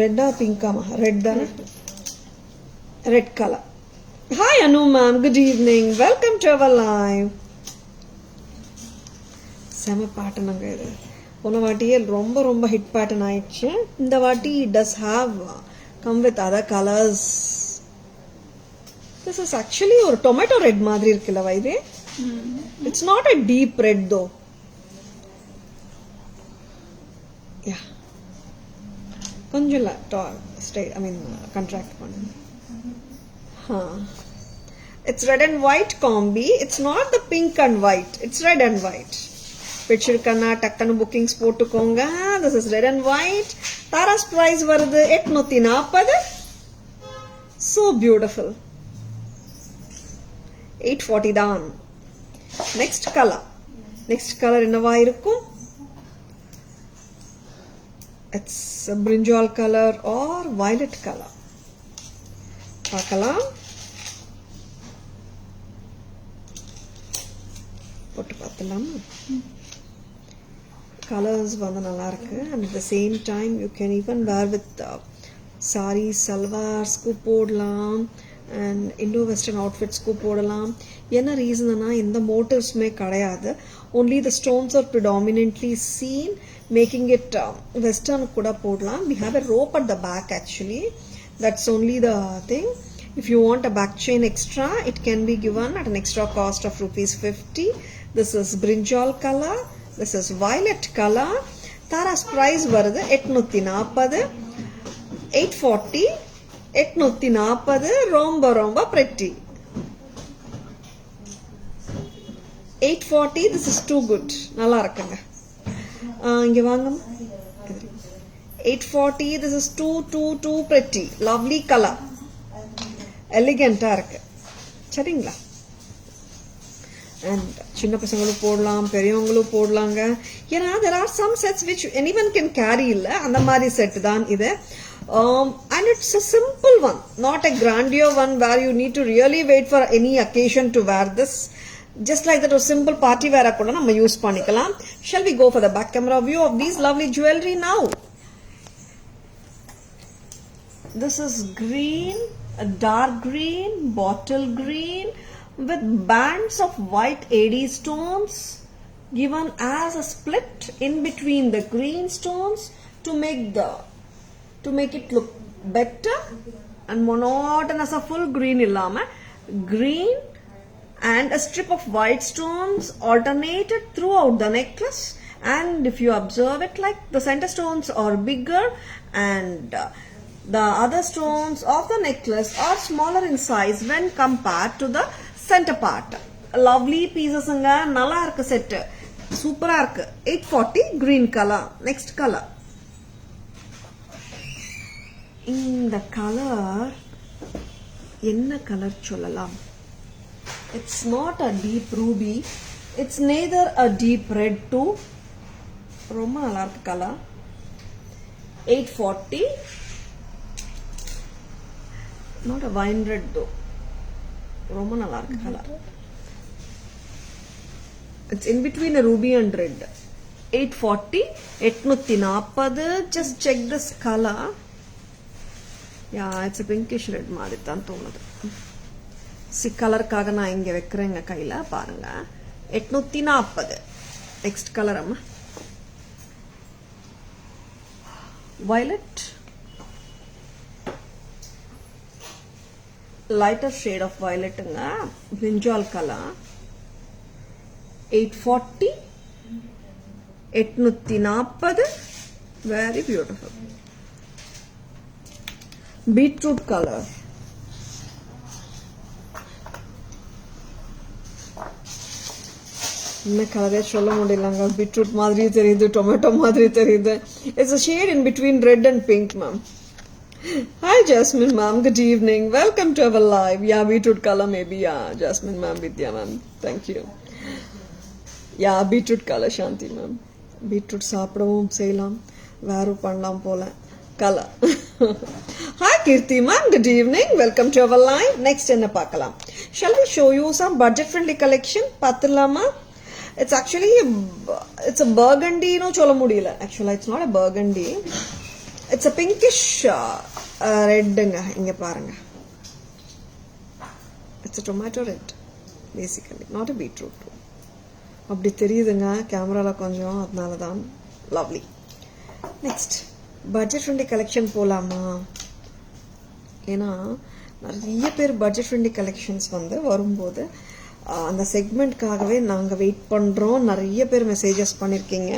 ரெட்டா பிங்காமா? ரெட் தானே? Red colour. hi Anu ma'am, good evening, welcome to our live. செம பேட்டர்னுங்க இது. போன வாட்டியே ரொம்ப ஹிட் பேட்டர்ன் ஆயிடுச்சு. இந்த வாட்டி does have come with other colors. this is actually ஒரு டொமேட்டோ ரெட் மாதிரி இருக்குல்ல வைதே. it's not a deep red though. yeah, கொஞ்சம் stay, I mean contract பண்ணுங்க. it's red and white combi. it's not the pink and white, it's red and white. பிடிச்சிருக்கனா டக்குன்னு bookings போட்டுக்கோங்க. this is red and white. Taras price வருது 840. so beautiful. 840 தான். next color என்னவா இருக்கும்? it's a brinjal color or violet color. பார்க்கலாம். போட்டு பார்த்தலாமா? colors வந்து நல்லா இருக்கு. and at the same time you can even wear with sarees, salwars க்கு போடலாம், and indo western outfits க்கு போடலாம். என்ன ரீசன்னா இந்த மோட்டிவ்ஸ்மே கிடையாது. only the stones are predominantly seen, making it western கூட போடலாம். we have a rope at the back actually. that's only the thing. if you want a back chain extra, it can be given at an extra cost of ₹50. this is brinjal color, this is violet color. Tara's price வருது 840. 840 840 ரொம்ப pretty. 840. this is too good. நல்லா இருக்குங்க. இங்க வாங்க. 840. this is too pretty. lovely color. elegant-ஆ இருக்கு. சரிங்களா? and சின்ன பசங்களும் போடலாம், பெரியவங்களும் போடலாங்க. ஏன்னா there are some sets which anyone can carry இல்ல, அந்த மாதிரி செட் தான் இது. and it's a simple one, not a grandeur one where you need to really wait for any occasion to wear this. just like that, a simple party wear கூட நம்ம use பண்ணிக்கலாம். shall we go for the back camera view of these lovely jewelry now? this is green, a dark green, bottle green, with bands of white AD stones given as a split in between the green stones to make it look better and monotonous. a full green illama green and a strip of white stones alternated throughout the necklace. and if you observe it, like the center stones are bigger and the other stones of the necklace are smaller in size when compared to the center part. lovely pieces anga, nalla irukku set. சூப்பரா இருக்கு. 840 green color. Next color. இந்த colour என்ன colour சொல்லலாம்? It's not a deep ruby. It's neither a deep red too. ரொம்ப நல்லா இருக்கு colour. 840. Not a wine red though. ரொம்ப நல்லா இருக்கு colour. It's in between a ruby and red. 840. 840. Just check this color. Yeah, it's a pinkish red மாதிரி தான் தோணுது. கலருக்காக நான் இங்க வைக்கிறேங்க கையில பாருங்க. 840. நெக்ஸ்ட் கலர் அம்மா. Violet. Lighter shade of violet ங்க. Brinjal color. 840. 840. Very beautiful. Beetroot color. இந்த கலரே சொல்ல முடியலங்க. பீட்ரூட் மாதிரி தெரியுது, டொமேட்டோ மாதிரி தெரியுது. It's a shade in between red and pink, ma'am. Hi Jasmine ma'am, good evening. Welcome to our live. Yeah, beetroot color maybe. Yeah, Jasmine ma'am, Vidya ma'am. Thank you. Yeah, beetroot color Shanti ma'am. Beetroot சாப்பிடவும் செய்யலாம், வேறும் பண்ணலாம் போல. Color. Hi Kirti ma'am, good evening. Welcome to our live. Next என்ன பார்க்கலாம்? Shall we show you some budget friendly collection? பார்த்தலாமா? It's actually it's a burgundy no சொல்ல முடியல. Actually it's not a burgundy. It's a pinkish redங்க. இங்க பாருங்க. It's a tomato red basically, not a beetroot. அப்படி தெரியுதுங்க கேமரால கொஞ்சம், அதனால தான். Lovely. Next budget friendly collection போலாமா? ஏன்னா நிறைய பேர் பட்ஜெட் ஃப்ரெண்ட்லி கலெக்ஷன்ஸ் வந்து வரும்போது அந்த செக்மெண்ட்காகவே நாங்கள் வெயிட் பண்ணுறோம். நிறைய பேர் மெசேஜஸ் பண்ணியிருக்கீங்க.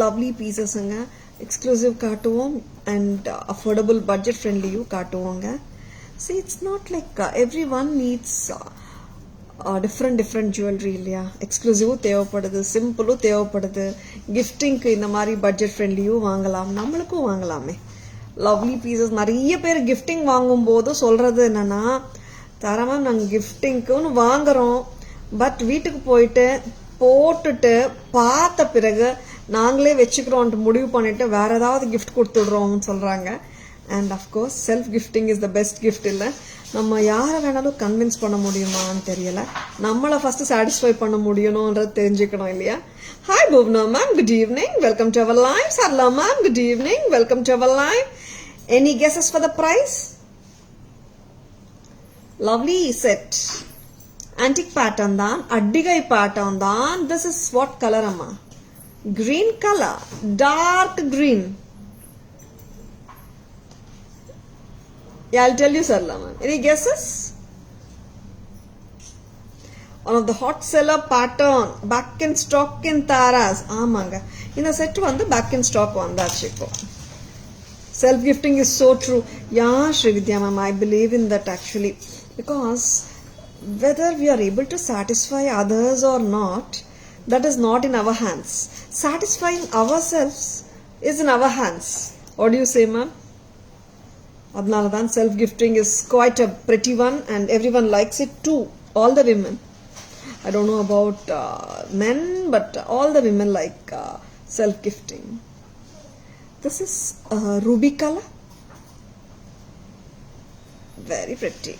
லவ்லி பீசஸ்ங்க, எக்ஸ்க்ளூசிவ் காட்டுவோம் அண்ட் அஃபோர்டபுள் பட்ஜெட் ஃப்ரெண்ட்லியும் காட்டுவோங்க. It's not like every one needs different jewellery இல்லையா? எக்ஸ்க்ளூசிவும் தேவைப்படுது, சிம்பிளும் தேவைப்படுது. கிஃப்டிங்க்கு இந்த மாதிரி பட்ஜெட் ஃப்ரெண்ட்லியும் வாங்கலாம், நம்மளுக்கும் வாங்கலாமே. லவ்லி பீசஸ் நிறைய பேர் கிஃப்டிங் வாங்கும்போது சொல்றது என்னன்னா, தரமா நாங்கள் கிஃப்டிங்க்குன்னு வாங்குறோம், பட் வீட்டுக்கு போயிட்டு போட்டுட்டு பார்த்த பிறகு நாங்களே வச்சுக்கிறோன்ட்டு முடிவு பண்ணிட்டு வேற ஏதாவது கிஃப்ட் கொடுத்துடுறோம்னு சொல்றாங்க. And of course self gifting is the best gift. இல்லை, நம்ம யாரை வேணாலும் கன்வின்ஸ் பண்ண முடியுமான்னு தெரியல. நம்மளை ஃபர்ஸ்ட் சாட்டிஸ்ஃபை பண்ண முடியணும்ன்றது தெரிஞ்சுக்கணும் இல்லையா? Hi Bhuvana ma'am, good evening. Welcome to our live. Sarla ma'am, good evening. Welcome to our live. Any guesses for the price? Lovely set. Antique pattern தான், அட்டிகை பேட்டர்ன் தான். திஸ் இஸ் வாட் கலர் அம்மா? Green colour, dark green. Yeah, I'll tell you, Sarla ma'am. Any guesses? One of the hot seller pattern, back in stock in Taras. ஆமாங்க, இந்த set வந்து back in stock வந்தாச்சு இப்போ. Self gifting is so true. Yeah, Srividya ma'am, I believe in that actually, because whether we are able to satisfy others or not, that is not in our hands. Satisfying ourselves is in our hands. What do you say, ma'am? அதனால தான் self gifting is quite a pretty one and every one likes it too. All the women, I don't know about men, but all the women like self gifting. This is ruby colour, very pretty,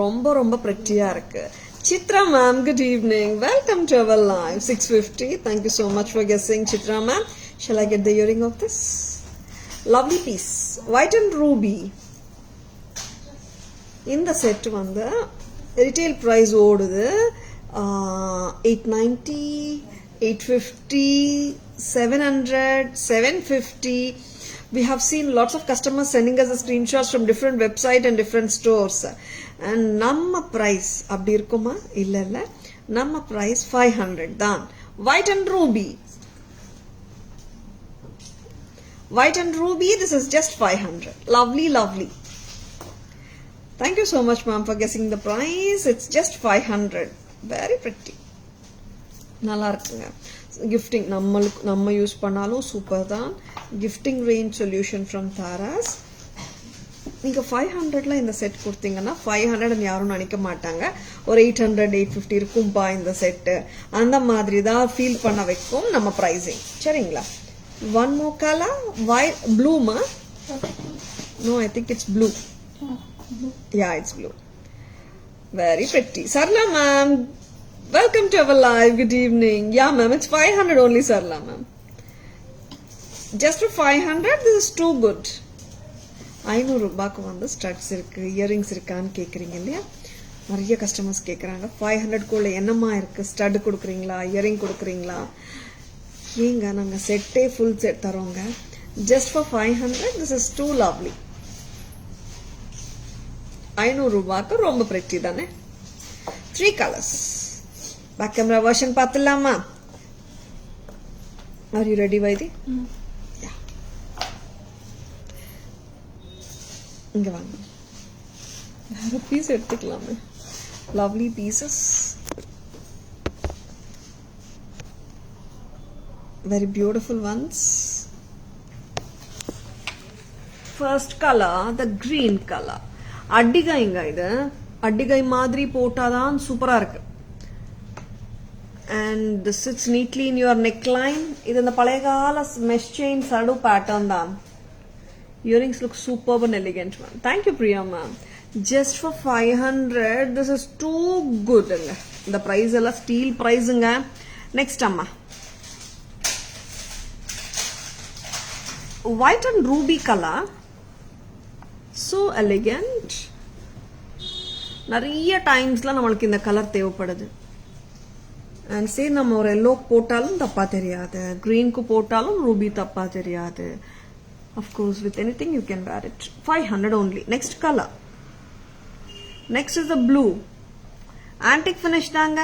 ரொம்ப ரொம்ப பிரிட்டியா இருக்கு. Chitra ma'am, good evening. Welcome to our live. 650. Thank you so much for guessing, Chitra ma'am. Shall I get the earring of this? Lovely piece, white and ruby. இந்த set வந்து retail price ஓடுது 890, 850, 700, 750. We have seen lots of customers sending us the screenshots from different website and different stores. And நம்ம price அப்படி இருக்குமா? இல்ல, நம்ம price 500 தான். White and ruby. White and ruby, this is just 500. Lovely, lovely. Thank you so much, ma'am, for guessing the price. It's just 500. Very pretty. நல்லா இருக்குங்க. Gifting நம்ம use பண்ணாலும் சூப்பர் தான். Gifting range solution from Tara's. நீங்கள் 500ல இந்த set கொடுத்தீங்கன்னா 500 யாரும் நினைக்க மாட்டாங்க. ஒரு 800 850 இருக்கும்பா இந்த செட்டு, அந்த மாதிரி தான் ஃபீல் பண்ண வைக்கும் நம்ம ப்ரைஸிங். சரிங்களா? ஒன் மோர் கலர், ஒயிட் ப்ளூமா? No, I think it's blue. Yeah, it's blue. Very pretty. Sarla ma'am, welcome to our live. Good evening. Yeah ma'am, it's 500 only Sarla ma'am. Just for 500, this is too good. 500 ரூபாய்க்கு வந்து studs இருக்கு, earrings இருக்கான்னு கேட்குறீங்க இல்லையா? நிறைய customers கேட்குறாங்க. 500க்குள்ள என்னம்மா இருக்கு? ஸ்டட் கொடுக்குறீங்களா, இயரிங் கொடுக்குறீங்களா? ஏங்க நாங்கள் செட்டே ஃபுல் செட் தரோங்க. Just for 500, this is too lovely. 500 ரூபாய்க்கு ரொம்ப பிரிட்டி தானே? 3 கலர்ஸ். பேக் கேமரா வெர்ஷன் பார்த்துலாமா? Are you ready Vaithi? இங்க வாங்க, வேற பீஸ் எடுத்துக்கலாமே. Lovely pieces, very beautiful ones. First color, the green color. அட்டிகைங்க. இது அட்டிகை மாதிரி போட்டாதான் சூப்பரா இருக்கு. And this sits neatly in your neckline. இது இந்த பழைய கால mesh chain sadu pattern தான். Earrings look superb and elegant, ma'am. Thank you, Priya, ma'am. Just for 500, this is too good. The price is steel price. Next, amma. White and ruby color. So elegant. நிறைய டைம்ஸ்ல நம்மளுக்கு இந்த colour தேவைப்படுது. And say நம்ம ஒரு yellow போட்டாலும் தப்பா தெரியாது, கிரீனுக்கு போட்டாலும் ரூபி தப்பா தெரியாது. Of course with any thing you can wear it. 500 only. Next colour. Next is the blue. Antique finish தாங்க.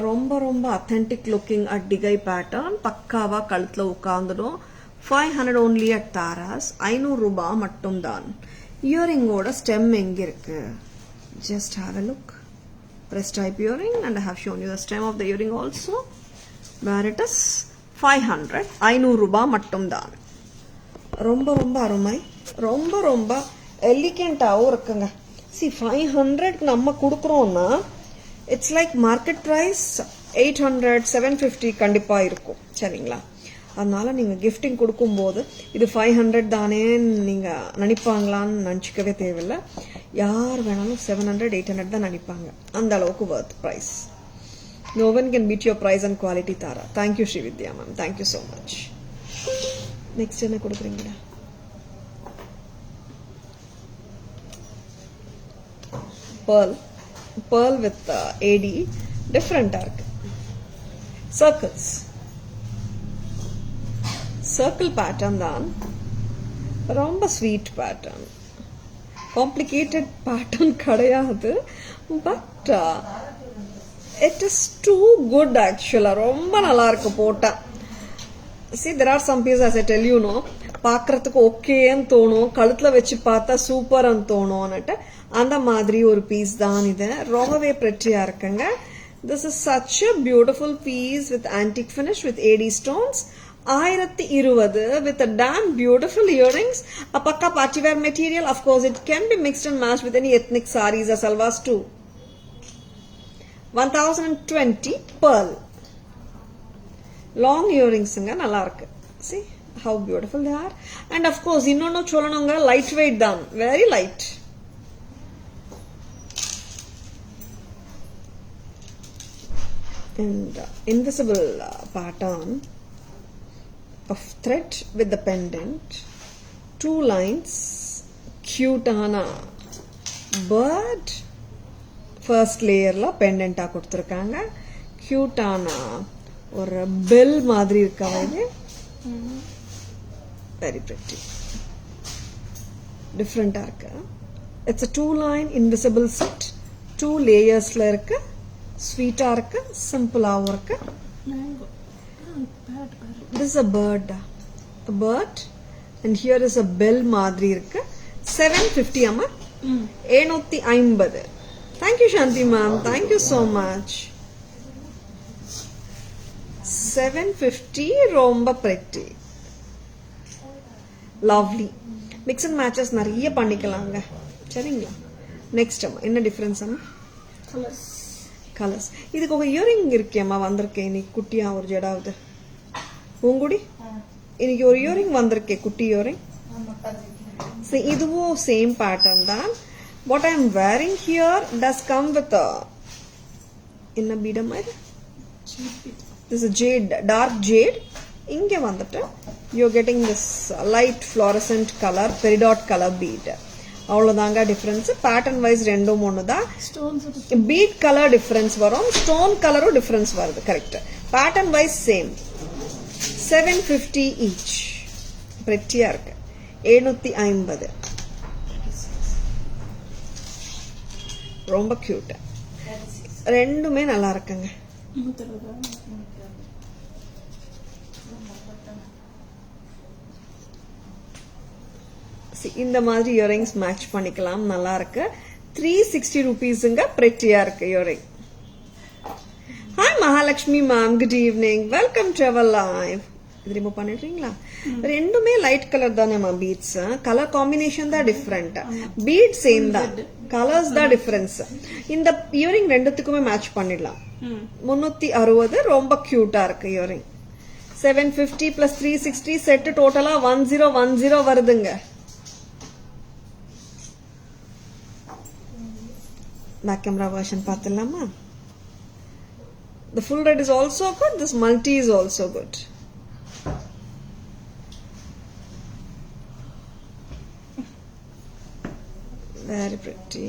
ரொம்ப ரொம்ப அத்தென்டிக் லுக்கிங் அட்டிகை பேட்டர்ன். பக்காவா கழுத்துல உட்காந்துடும். 500 only at Taras. 500 ரூபாய் மட்டும் தான். இயரிங்கோட ஸ்டெம் எங்க இருக்கு? Just have a look. Press type earring, and I have shown you the stem of the earring also. Where it is 500. 500 ரூபாய் மட்டும் தான். ரொம்ப ரொம்ப அருமை, ரொம்ப ரொம்ப எலிகென்ட்டாவும் இருக்குங்க. See, 500 நம்ம கொடுக்குறோம்னா இட்ஸ் லைக் மார்க்கெட் ப்ரைஸ் 800 750 கண்டிப்பா இருக்கும். சரிங்களா? அதனால நீங்க கிஃப்டிங் கொடுக்கும்போது இது 500 தானே நீங்க நினைப்பாங்களான்னு நினைச்சிக்கவே தேவையில்லை. யார் வேணாலும் 700 800 தான் நினைப்பாங்க. அந்த அளவுக்கு வர்த் price. No one can beat your price and quality, Tara. Thank you, Srividya ma'am. Thank you so much. Next என்ன கொடுக்குறீங்கடா? Pearl with AD. Different இருக்கு. Circles. சர்க்கிள் பேட்டர்ன் தான். ரொம்ப ஸ்வீட் பேட்டர்ன். காம்ப்ளிகேட்டட் பேட்டர்ன் கிடையாது. But it is too good ஆக்சுவலா. ரொம்ப நல்லா இருக்கு போட்டா. See, there are some pieces, as I tell you, no, பார்க்கறதுக்கு ஓகேன்னு தோணும், கழுத்துல வச்சு பார்த்தா சூப்பர்னு தோணும்னுட்டு அந்த மாதிரி ஒரு பீஸ் தான் இது. ரொம்பவே பிரெட்டியா இருக்குங்க. This is such a beautiful piece with antique finish with AD stones. 1020 with a damn beautiful earrings. A pakka party wear material. Of course, it can be mixed and matched with any ethnic saris or salwars too. 1020 pearl. Long earrings nga nalla irukku. See how beautiful they are. And of course, innonu solanunga lightweight dan. Very light. And invisible pattern of thread with the pendant, 2 lines, cute ana bird, first layer la pendant ah kuduthirukanga, cute ana or bell madri irukka idu, very pretty, different ah irukku. It's a 2 line invisible set, 2 layers la irukku, sweet ah irukku, simple ah irukku. This is a bird, and here is a bell madri irukku. 750 amma. 750. Thank you, Shanti ma'am. Thank you so much. 750 romba pretty. Lovely. Mix and matches நிறைய பண்ணிக்கலாங்க. சரிங்களா? Next அம்மா என்ன difference அம்மா? Colours. இதுக்கு ஒரு earring இருக்கேம்மா வந்திருக்கேன் இன்னைக்கு குட்டியா ஒரு ஜடாவது. பூங்குடி? இன்னைக்கு ஒரு இயரிங் வந்திருக்கே குட்டி இயரிங். இதுவும் சேம் பேட்டர்ன் தான். What I am wearing here does come with a inna bead மாதிரி. This is jade, dark jade. இங்க வந்துட்டு you're getting this light fluorescent color peridot color bead. அவ்வளவுதாங்க டிஃபரன்ஸ். பேட்டர்ன் வைஸ் ரெண்டும் ஒண்ணுதான். Bead colour difference வரும், stone கலரும் difference வருது. Correct. Pattern wise same. 750 each. பிரெட்டியா இருக்கு. 750. ரொம்ப கியூட். ரெண்டுமே நல்லா இருக்குங்க. இந்த மாதிரி இயரிங்ஸ் மேட்ச் பண்ணிக்கலாம். நல்லா இருக்கு. 360 rupeesங்க. பிரெட்டியா இருக்கு earring. Hi Mahalakshmi ma'am, good evening. Welcome to our live. இது ரிமூவ் பண்ணிடுறீங்களா? ரெண்டுமே லைட் கலர் தானே பீட்ஸ். கலர் காம்பினேஷன் தான் டிஃபரெண்ட். பீட் சேம் தான், கலர்ஸ் தான் டிஃபரன்ஸ். இந்த இயரிங் ரெண்டுத்துக்குமே மேட்ச் பண்ணிடலாம். 360 ரொம்ப கியூட்டா இருக்கு இயரிங். 750 பிளஸ் 360 செட் டோட்டலா 1010 வருதுங்க. பேக் கேமரா வெர்ஷன் பார்த்துடலாமா? The full red is also good. This multi is also good. Very pretty.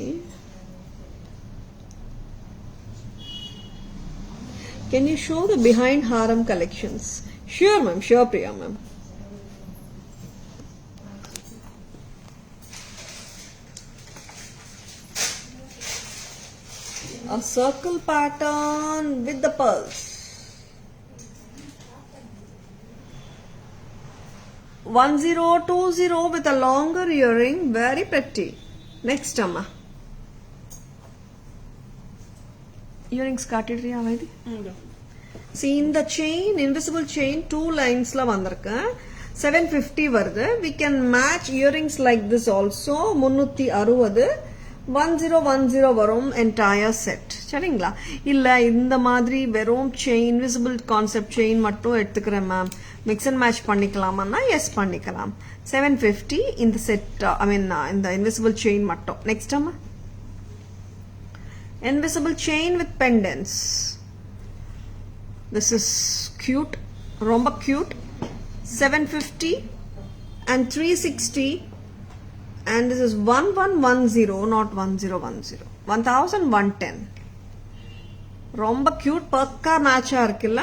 Can you show the behind harem collections? Sure ma'am, sure Priya ma'am. A circle pattern with the pearls. 1020 with a longer earring. Very pretty. Next amma. Earrings காட்டிடுறியா Vaithi? See in the chain, invisible chain, 2 lines la vandirukku. 750 வருது. We can match earrings like this also. 360 1010 வரும் entire set. சரிங்களா? இல்ல இந்த மாதிரி வெறும் chain invisible concept chain மட்டும் எடுத்துக்கிறேன் மேம், மிக்ஸ் அண்ட் மேட்ச் பண்ணிக்கலாமா? எஸ் பண்ணிக்கலாம். 750 இந்த செட், ஐ மீன் இந்த இன்விசிபிள் செயின் மட்டும். நெக்ஸ்ட் அம்மா, invisible chain with pendants. This is cute, ரொம்ப cute. 750 and 360. And this is 1110, not 1010. 1110. ரொம்ப கியூட், பக்கா மேட்சா இருக்குல்ல,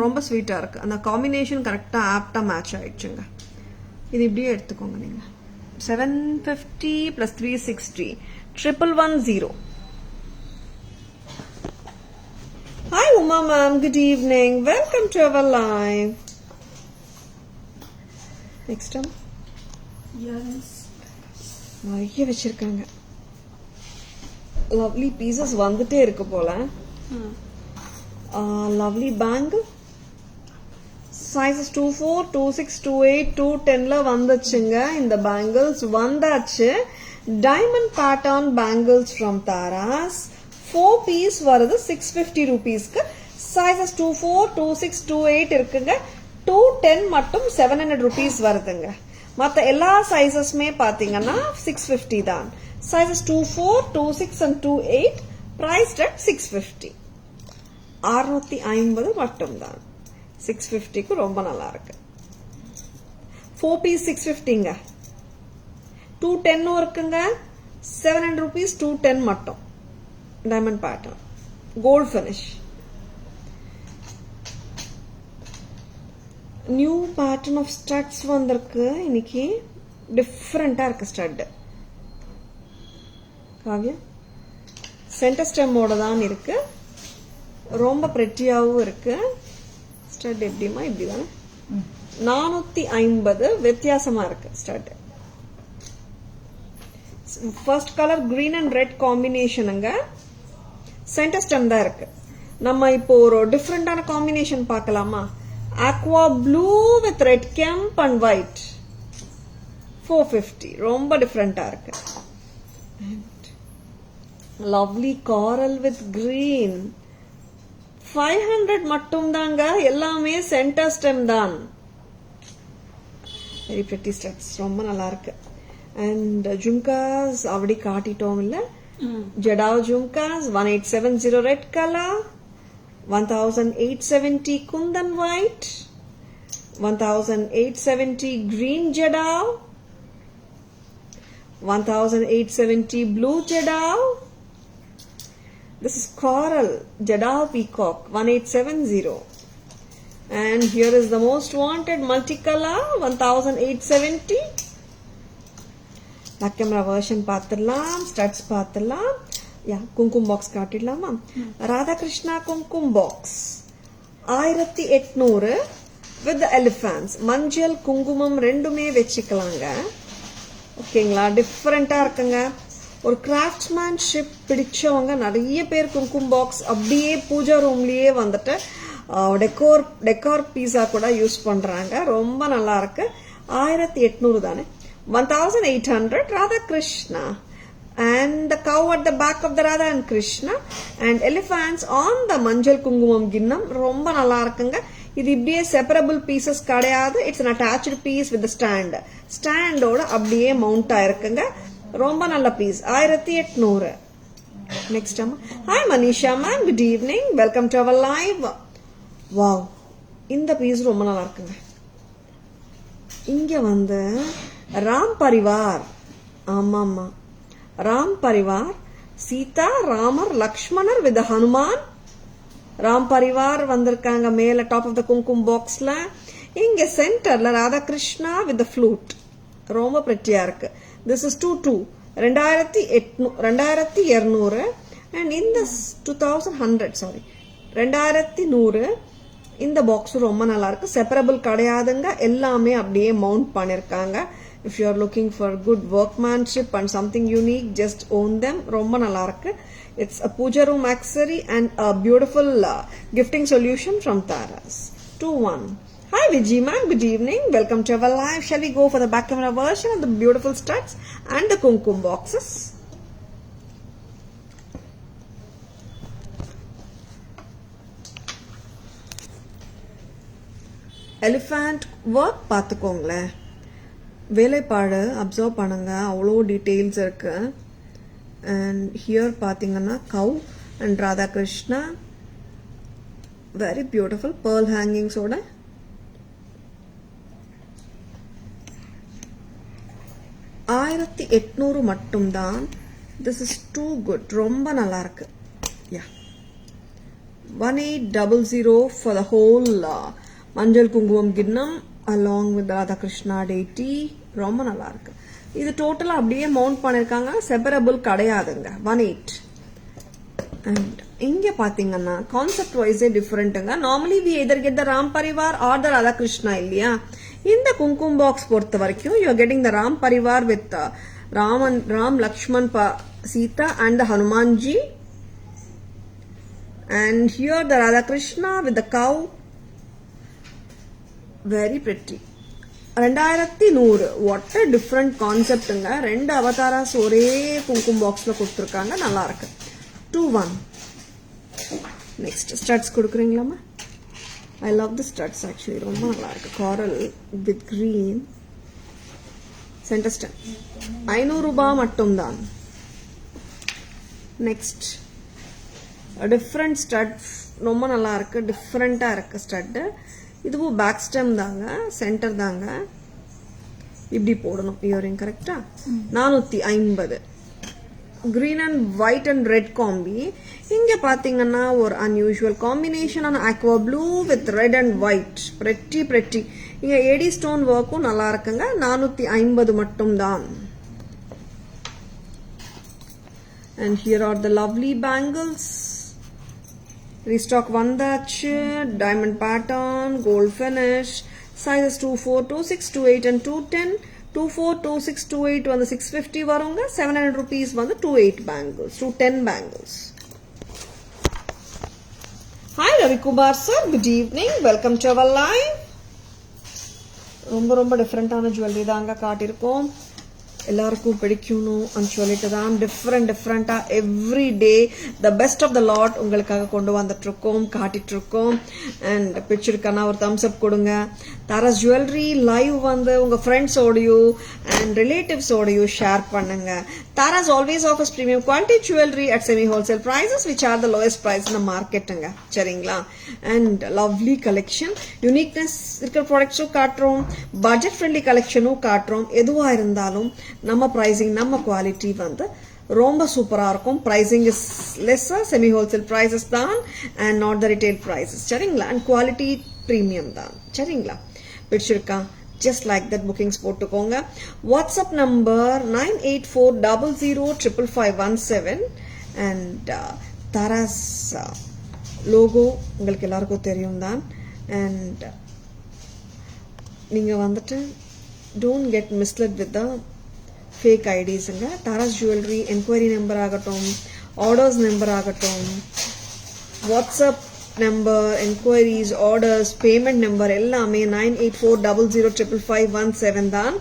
ரொம்ப ஸ்வீட்டா இருக்கு. அந்த காம்பினேஷன் கரெக்டா ஆப்டா மேட்ச் ஆயிடுச்சுங்க. இது இப்படியே எடுத்துக்கோங்க நீங்க. 750 plus 360, 1110. Hi Uma ma'am, good evening. Welcome to our live. Next time. Yes. நிறைய வச்சிருக்காங்க. லவ்லி பீசஸ் வந்துட்டே இருக்கு போல. லவ்லி பேங்கிள் சைஸஸ் 24, 26, 28, 210ல வந்துச்சுங்க. இந்த பேங்கிள்ஸ் வந்தாச்சு. Diamond pattern bangles from Taras. 4 piece வருது 650 rupeesக்கு. சைஸஸ் 24, 26, 28 இருக்குங்க. 210 மட்டும் 700 rupees வருதுங்க. மற்ற எல்லா சைஸஸ்மே பாத்தீங்கன்னா 650 தான். Sizes 24, 26 and 28 priced at 650. 650 மட்டும் தான். 650க்கு ரொம்ப நல்லா இருக்கு. 4 பீஸ் 650ங்க. 210 இருக்குங்க. 700 rupees 210 மட்டும். Diamond pattern, gold finish. New pattern of studs வந்திருக்கு இன்னைக்கு. டிஃப்ரெண்டா இருக்கு ஸ்டட். காவியா சென்டர் ஸ்டெம்மோட தான் இருக்கு. ரொம்ப பிரெட்டியாவும் இருக்கு. ஸ்டட் எப்படிமா இப்படிதானே. 450 வித்தியாசமா இருக்கு stud. First colour green and red காம்பினேஷனுங்க. சென்டர் ஸ்டெம் தான் இருக்கு. நம்ம இப்போ ஒரு டிஃப்ரெண்டான காம்பினேஷன் பார்க்கலாமா? aqua blue with red kemp and white 450 ரொம்ப டிஃப்ரெண்டா இருக்கு. lovely coral with green 500 மட்டும் தாங்க. எல்லாமே சென்டர் ஸ்டெம் தான். வெரி பிரிட்டி ஸ்டெப்ஸ், ரொம்ப நல்லா இருக்கு. அண்ட் ஜும்காஸ் அப்படி காட்டிட்டோம் இல்ல? Jadau jhumkas 1870 red colour, 1870 kundan white, 1870 green jadav, 1870 blue jadav. This is coral jadav peacock 1870. And here is the most wanted multicolor 1870. Back camera version பாத்துடலாம், ஸ்டட்ஸ் பாத்துடலாம். குங்குமம் பாக்ஸ் காட்டிடலாமா? ராதாகிருஷ்ணா குங்குமம் பாக்ஸ் 1800 வித் எலிஃபண்ட்ஸ். மஞ்சள் குங்குமம் ரெண்டுமே வச்சுக்கலாங்க. ஓகேங்களா? டிஃப்ரெண்டா இருக்குங்க. ஒரு கிராஃப்ட்ஸ்மேன்ஷிப் பிடிச்சவங்க நிறைய பேர் குங்குமம் பாக்ஸ் அப்படியே பூஜா ரூம்லயே வந்துட்டு டெக்கார் பீஸா கூட யூஸ் பண்றாங்க. ரொம்ப நல்லா இருக்கு. 1800 தானே. 1800 Radha Krishna and the cow at the back of the Radha and Krishna and elephants on the manjal kungumam ginnam. ரொம்ப நல்லா இருக்குங்க. இது இப்படியே செப்பரபிள் பீசஸ் கிடையாது. It's an attached piece with the stand. ஸ்டாண்டோட அப்படியே மவுண்ட் ஆயிருக்குங்க. ரொம்ப நல்ல பீஸ். 1800. நெக்ஸ்ட் அம்மா. Hi Manisha ma'am, good evening, welcome to our live. Wow, இந்த பீஸ் ரொம்ப நல்லா இருக்குங்க. இங்க வந்து ராம் பரிவார், ஆமாமா ராம் பரிவார், சீதா ராமர் லக்ஷ்மணர் வித் ஹனுமான். ராம் பரிவார் வந்திருக்காங்க மேல டாப் ஆஃப் த குங்குமம் பாக்ஸ்ல. இங்க சென்டர்ல ராதாகிருஷ்ணா வித் ஃப்ளூட். ரொம்ப பிரிட்டியா இருக்கு. திஸ் இஸ் 2200 அண்ட் இந்த 2100 சாரி 2100. இந்த பாக்ஸ் ரொம்ப நல்லா இருக்கு. செப்பரபிள் கிடையாதுங்க. எல்லாமே அப்படியே மவுண்ட் பண்ணிருக்காங்க. If you are looking for good workmanship and something unique, just own them. ரொம்ப நல்லா இருக்கு. It's a puja room accessory and a beautiful gifting solution from Taras. 2-1. Hi Vijay ma'am, good evening. Welcome to our live. Shall we go for the back camera version of the beautiful studs and the kumkum boxes? Elephant work பார்த்துக்கோங்களேன். வேலைப்பாடு observe பண்ணுங்க, அவ்வளோ details இருக்கு. And here பார்த்தீங்கன்னா cow and Radhakrishna, very beautiful pearl ஹேங்கிங்ஸோட. $1800 மட்டும்தான். This is too good, ரொம்ப நல்லா இருக்கு. யா 1800 for the whole மஞ்சள் குங்குமம் கிண்ணம் along with ராதாகிருஷ்ணா deity. ரொம்ப நல்லா இருக்கு. இது டோட்டலா அப்படியே மவுண்ட் பண்ணிருக்காங்க. செப்பரபிள் கிடையாதுங்க. 18. அண்ட் இங்க பாத்தீங்கன்னா கான்செப்ட் வைஸே டிஃபரெண்ட்டுங்க. Normally we either get the Ram Parivar or the Radhakrishna இல்லையா? இந்த குங்குமம் பாக்ஸ் பொறுத்த வரைக்கும் you are getting the Ram Parivar with Ram Lakshman Sita and the Hanumanji. And here the Radhakrishna with the cow. Very pretty. 2100. What a different கான்செப்டுங்க. ரெண்டு அவதாராஸ் ஒரே குங்குமம் பாக்ஸ்ல கொடுத்துருக்காங்க. நல்லா இருக்கு. 2-1. நெக்ஸ்ட் ஸ்டட்ஸ் கொடுக்குறீங்களாமா? I love the studs actually. ரொம்ப நல்லா இருக்கு. காரல் வித் கிரீன் சென்டர் ஸ்டெம். $500 மட்டும்தான். Next different stud. ரொம்ப நல்லா இருக்கு. டிஃப்ரெண்டா இருக்கு ஸ்டட். இதுவும் பேக் ஸ்டெம் தாங்க, சென்டர் தாங்க. இப்படி போடணும் இயரிங். கரெக்டா? 450. Green and white and red combi. இங்க பாத்தீங்கன்னா ஒரு அன்யூஷுவல் காம்பினேஷன் ஆன aqua blue with red and white. pretty. இங்க ஏடி ஸ்டோன் ஒர்க்கும் நல்லா இருக்குங்க. 450 மட்டும்தான். And here are the lovely bangles. Restock வந்தாச்சு. Diamond pattern, gold finish. Sizes 24, 26, 28 and 210. 24, 26, 28 வந்து 650 வருங்க. 700 rupees வந்து 28 bangles, 210 bangles. Hi Ravi Kumar sir, good evening. Welcome to our live. ரொம்ப டிஃப்ரெண்டான ஜுவல்லரி தாங்க காட்டியிருக்கோம். எல்லாருக்கும் பிடிக்கணும் சொல்லிட்டு தான் டிஃப்ரெண்டாக every day the best of the lot உங்களுக்காக கொண்டு வந்துட்டுருக்கோம், காட்டிகிட்ருக்கோம். அண்ட் பிடிச்சிருக்கானா ஒரு தம்ஸ் அப் கொடுங்க. தாராஸ் ஜுவல்லரி லைவ் வந்து உங்கள் ஃப்ரெண்ட்ஸோடையோ அண்ட் ரிலேட்டிவ்ஸோடையோ ஷேர் பண்ணுங்க. Taras always offers premium quality jewellery at semi wholesale prices which are the lowest price இந்த மார்க்கெட்டுங்க. சரிங்களா? அண்ட் லவ்லி கலெக்ஷன், யூனிக்னஸ் இருக்கிற ப்ராடக்ட்ஸும் காட்டுறோம், பட்ஜெட் ஃப்ரெண்ட்லி கலெக்ஷனும் காட்டுறோம். எதுவாக இருந்தாலும் நம்ம ப்ரைசிங் நம்ம குவாலிட்டி வந்து ரொம்ப சூப்பரா இருக்கும். pricing is lesser, semi wholesale prices தான் and not the retail prices. சரிங்களா? and quality premium தான். சரிங்களா? பிடிச்சிருக்கா? just like that bookings போட்டுக்கோங்க. WhatsApp number 9840055517 and Taras logo உங்களுக்கு எல்லாருக்கும் தெரியும் தான். and நீங்க வந்துட்டு don't get misled with the fake IDs. Taras jewellery enquiry number ஆகட்டும், ஆர்டர்ஸ் நம்பர் ஆகட்டும், WhatsApp number, enquiries, orders, payment number எல்லாமே 9840055517 தான்.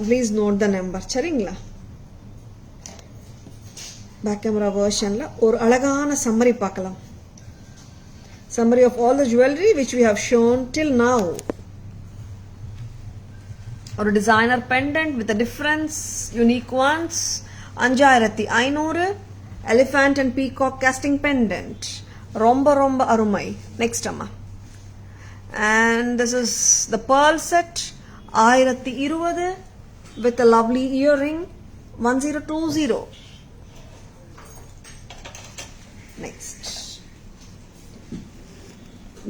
Please note the number. சரிங்களா? பேக் கேமரா வெர்ஷன்ல ஒரு அழகான சம்மரி பார்க்கலாம். Summary of all the jewellery which we have shown till now. ஒரு designer pendant with difference unique ones 5500 elephant and peacock casting pendant. ரொம்ப அருமை. நெக்ஸ்ட் அம்மா. And this is the pearl set 1020 with a lovely earring 1020. Next,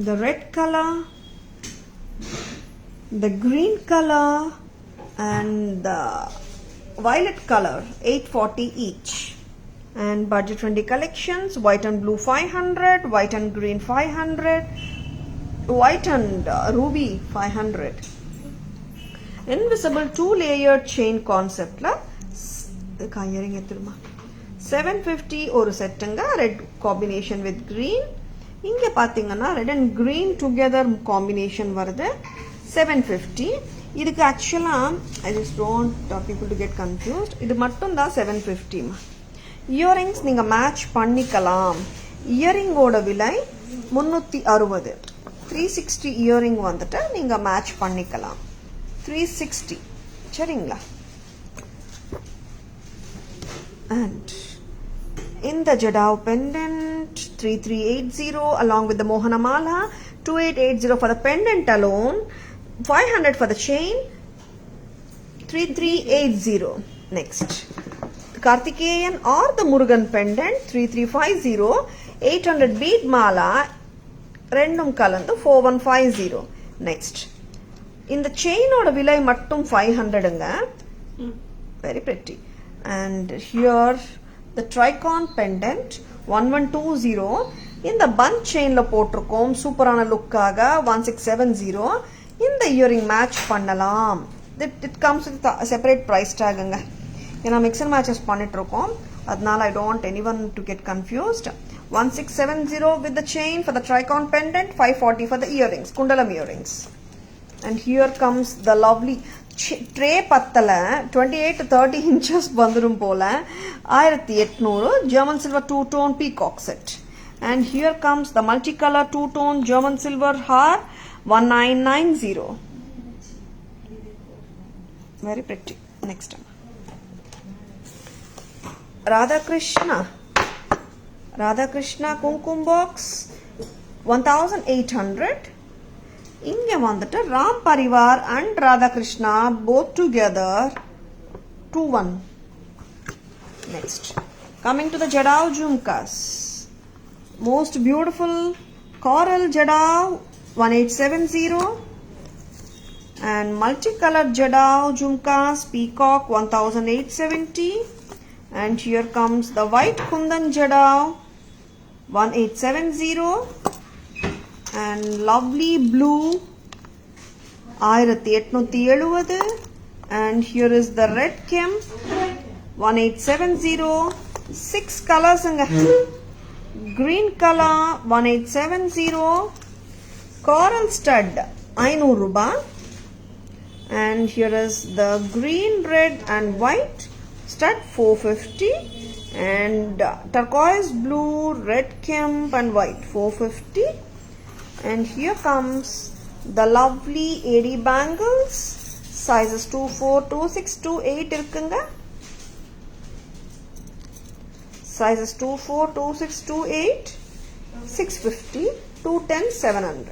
the red color, the green color and the violet color 840 each. And budget friendly collections, white and blue 500, white and green 500, white and ruby 500. Invisible 2-layered chain concept la earring edhiruma 750 ஒரு செட்டுங்க. Red combination with green. இங்க பாத்தீங்கன்னா red and green together combination வருது 750. இதுக்கு ஆக்சுவலா I just don't want people to get confused. இது மட்டும் தான் 750. இயரிங்ஸ் நீங்க மேட்ச் பண்ணிக்கலாம். இயரிங்கோட விலை 360. 360 இயரிங் வந்துட்டு நீங்க மேட்ச் பண்ணிக்கலாம். 360. சரிங்களா? And in the Jadao pendant 3380 along with the Mohana Mala 2880 for the pendant alone, 500 for the chain, 3380. Next, Kartikeyan or the Murugan pendant 3350, 800 bead mala rendum kalandu 4150. Next, in the chain oda vilai mattum 500 nga. Very pretty. And here the Tricon pendant 1120. In the bunch chain la போட்டிருக்கோம். சூப்பரான லுக்காக 1670. இந்த earring match பண்ணலாம். It comes with a separate price tag. ஏன்னா mix and matches பண்ணிட்டு இருக்கோம். அதனால I don't want anyone to get confused. 1670 with the chain for the Tricon pendant, 540 for the earrings, Kundalam earrings. And here comes the lovely tray பத்தல 28 to 30 inches வந்துரும் போல 1800 German silver two-tone peacock set. And here comes the multicolor two-tone German silver har 1990. Very pretty. Next time, Radha Krishna Kumkum box 1800. இங்க வந்துட்டு Ram Parivar and Radha Krishna both together 21. Next, coming to the Jadao Jhumkas, most beautiful coral Jadao 1870 and multicolored Jadao Jhumkas peacock 1870. And here comes the white Kundan Jadao 1870 and lovely blue 1870. And here is the red Kim 1870. 6 colors. green color 1870, coral stud 500 ruba, and here is the green, red and white stud 450, and turquoise blue, red kemp and white 450, and here comes the lovely AD bangles, sizes 24, 26, 28 irukanga, sizes 24, 26, 28, 650, 210, 700.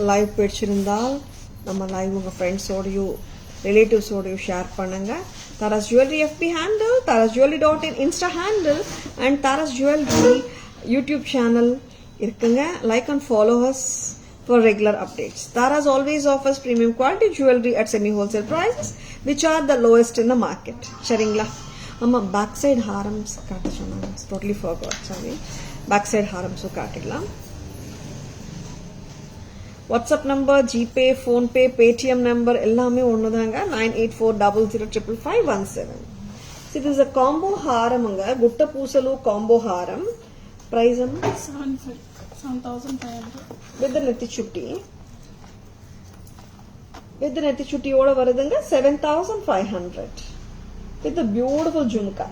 Live பிடிச்சிருந்தால் நம்ம live உங்கள் ஃப்ரெண்ட்ஸோடையும் ரிலேட்டிவ்ஸோடையும் share பண்ணுங்க. Taras jewellery FB handle, tarasjewelry.in Insta handle and Taras jewellery YouTube channel இருக்குங்க. Like and follow us for regular updates. Taras always offers premium quality jewellery at semi wholesale prices which are the lowest in the market. சரிங்களா? ஆமாம், back side ஹாரம்ஸ் காட்ட சொன்னாங்க. Totally forgot, sorry. Back side ஹாரம்ஸும் காட்டிடலாம். WhatsApp number, GPay, PhonePe, Paytm number எல்லாமே ஒன்று தாங்க. 9840055517. இது இஸ் அ காம்போ ஹாரமுங்க. குட்ட பூசலு காம்போ ஹாரம். பிரைஸ் 7,500. வித் நெத்திச்சுட்டி, வித் நெத்திச்சுட்டியோட வருதுங்க 7,500 with beautiful jhumka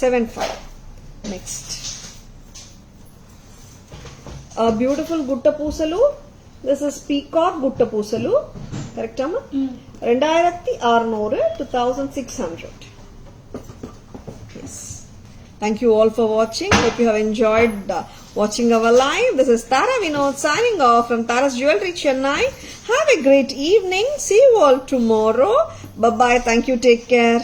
75. Next a beautiful gutta poosalu. This is peacock gutta poosalu. Correct amma? 2600, 2600. Yes. Thank you all for watching. Hope you have enjoyed watching our live. This is Tara Vinod signing off from Tara's Jewelry, Chennai. Have a great evening. See you all tomorrow. Bye bye. Thank you. Take care.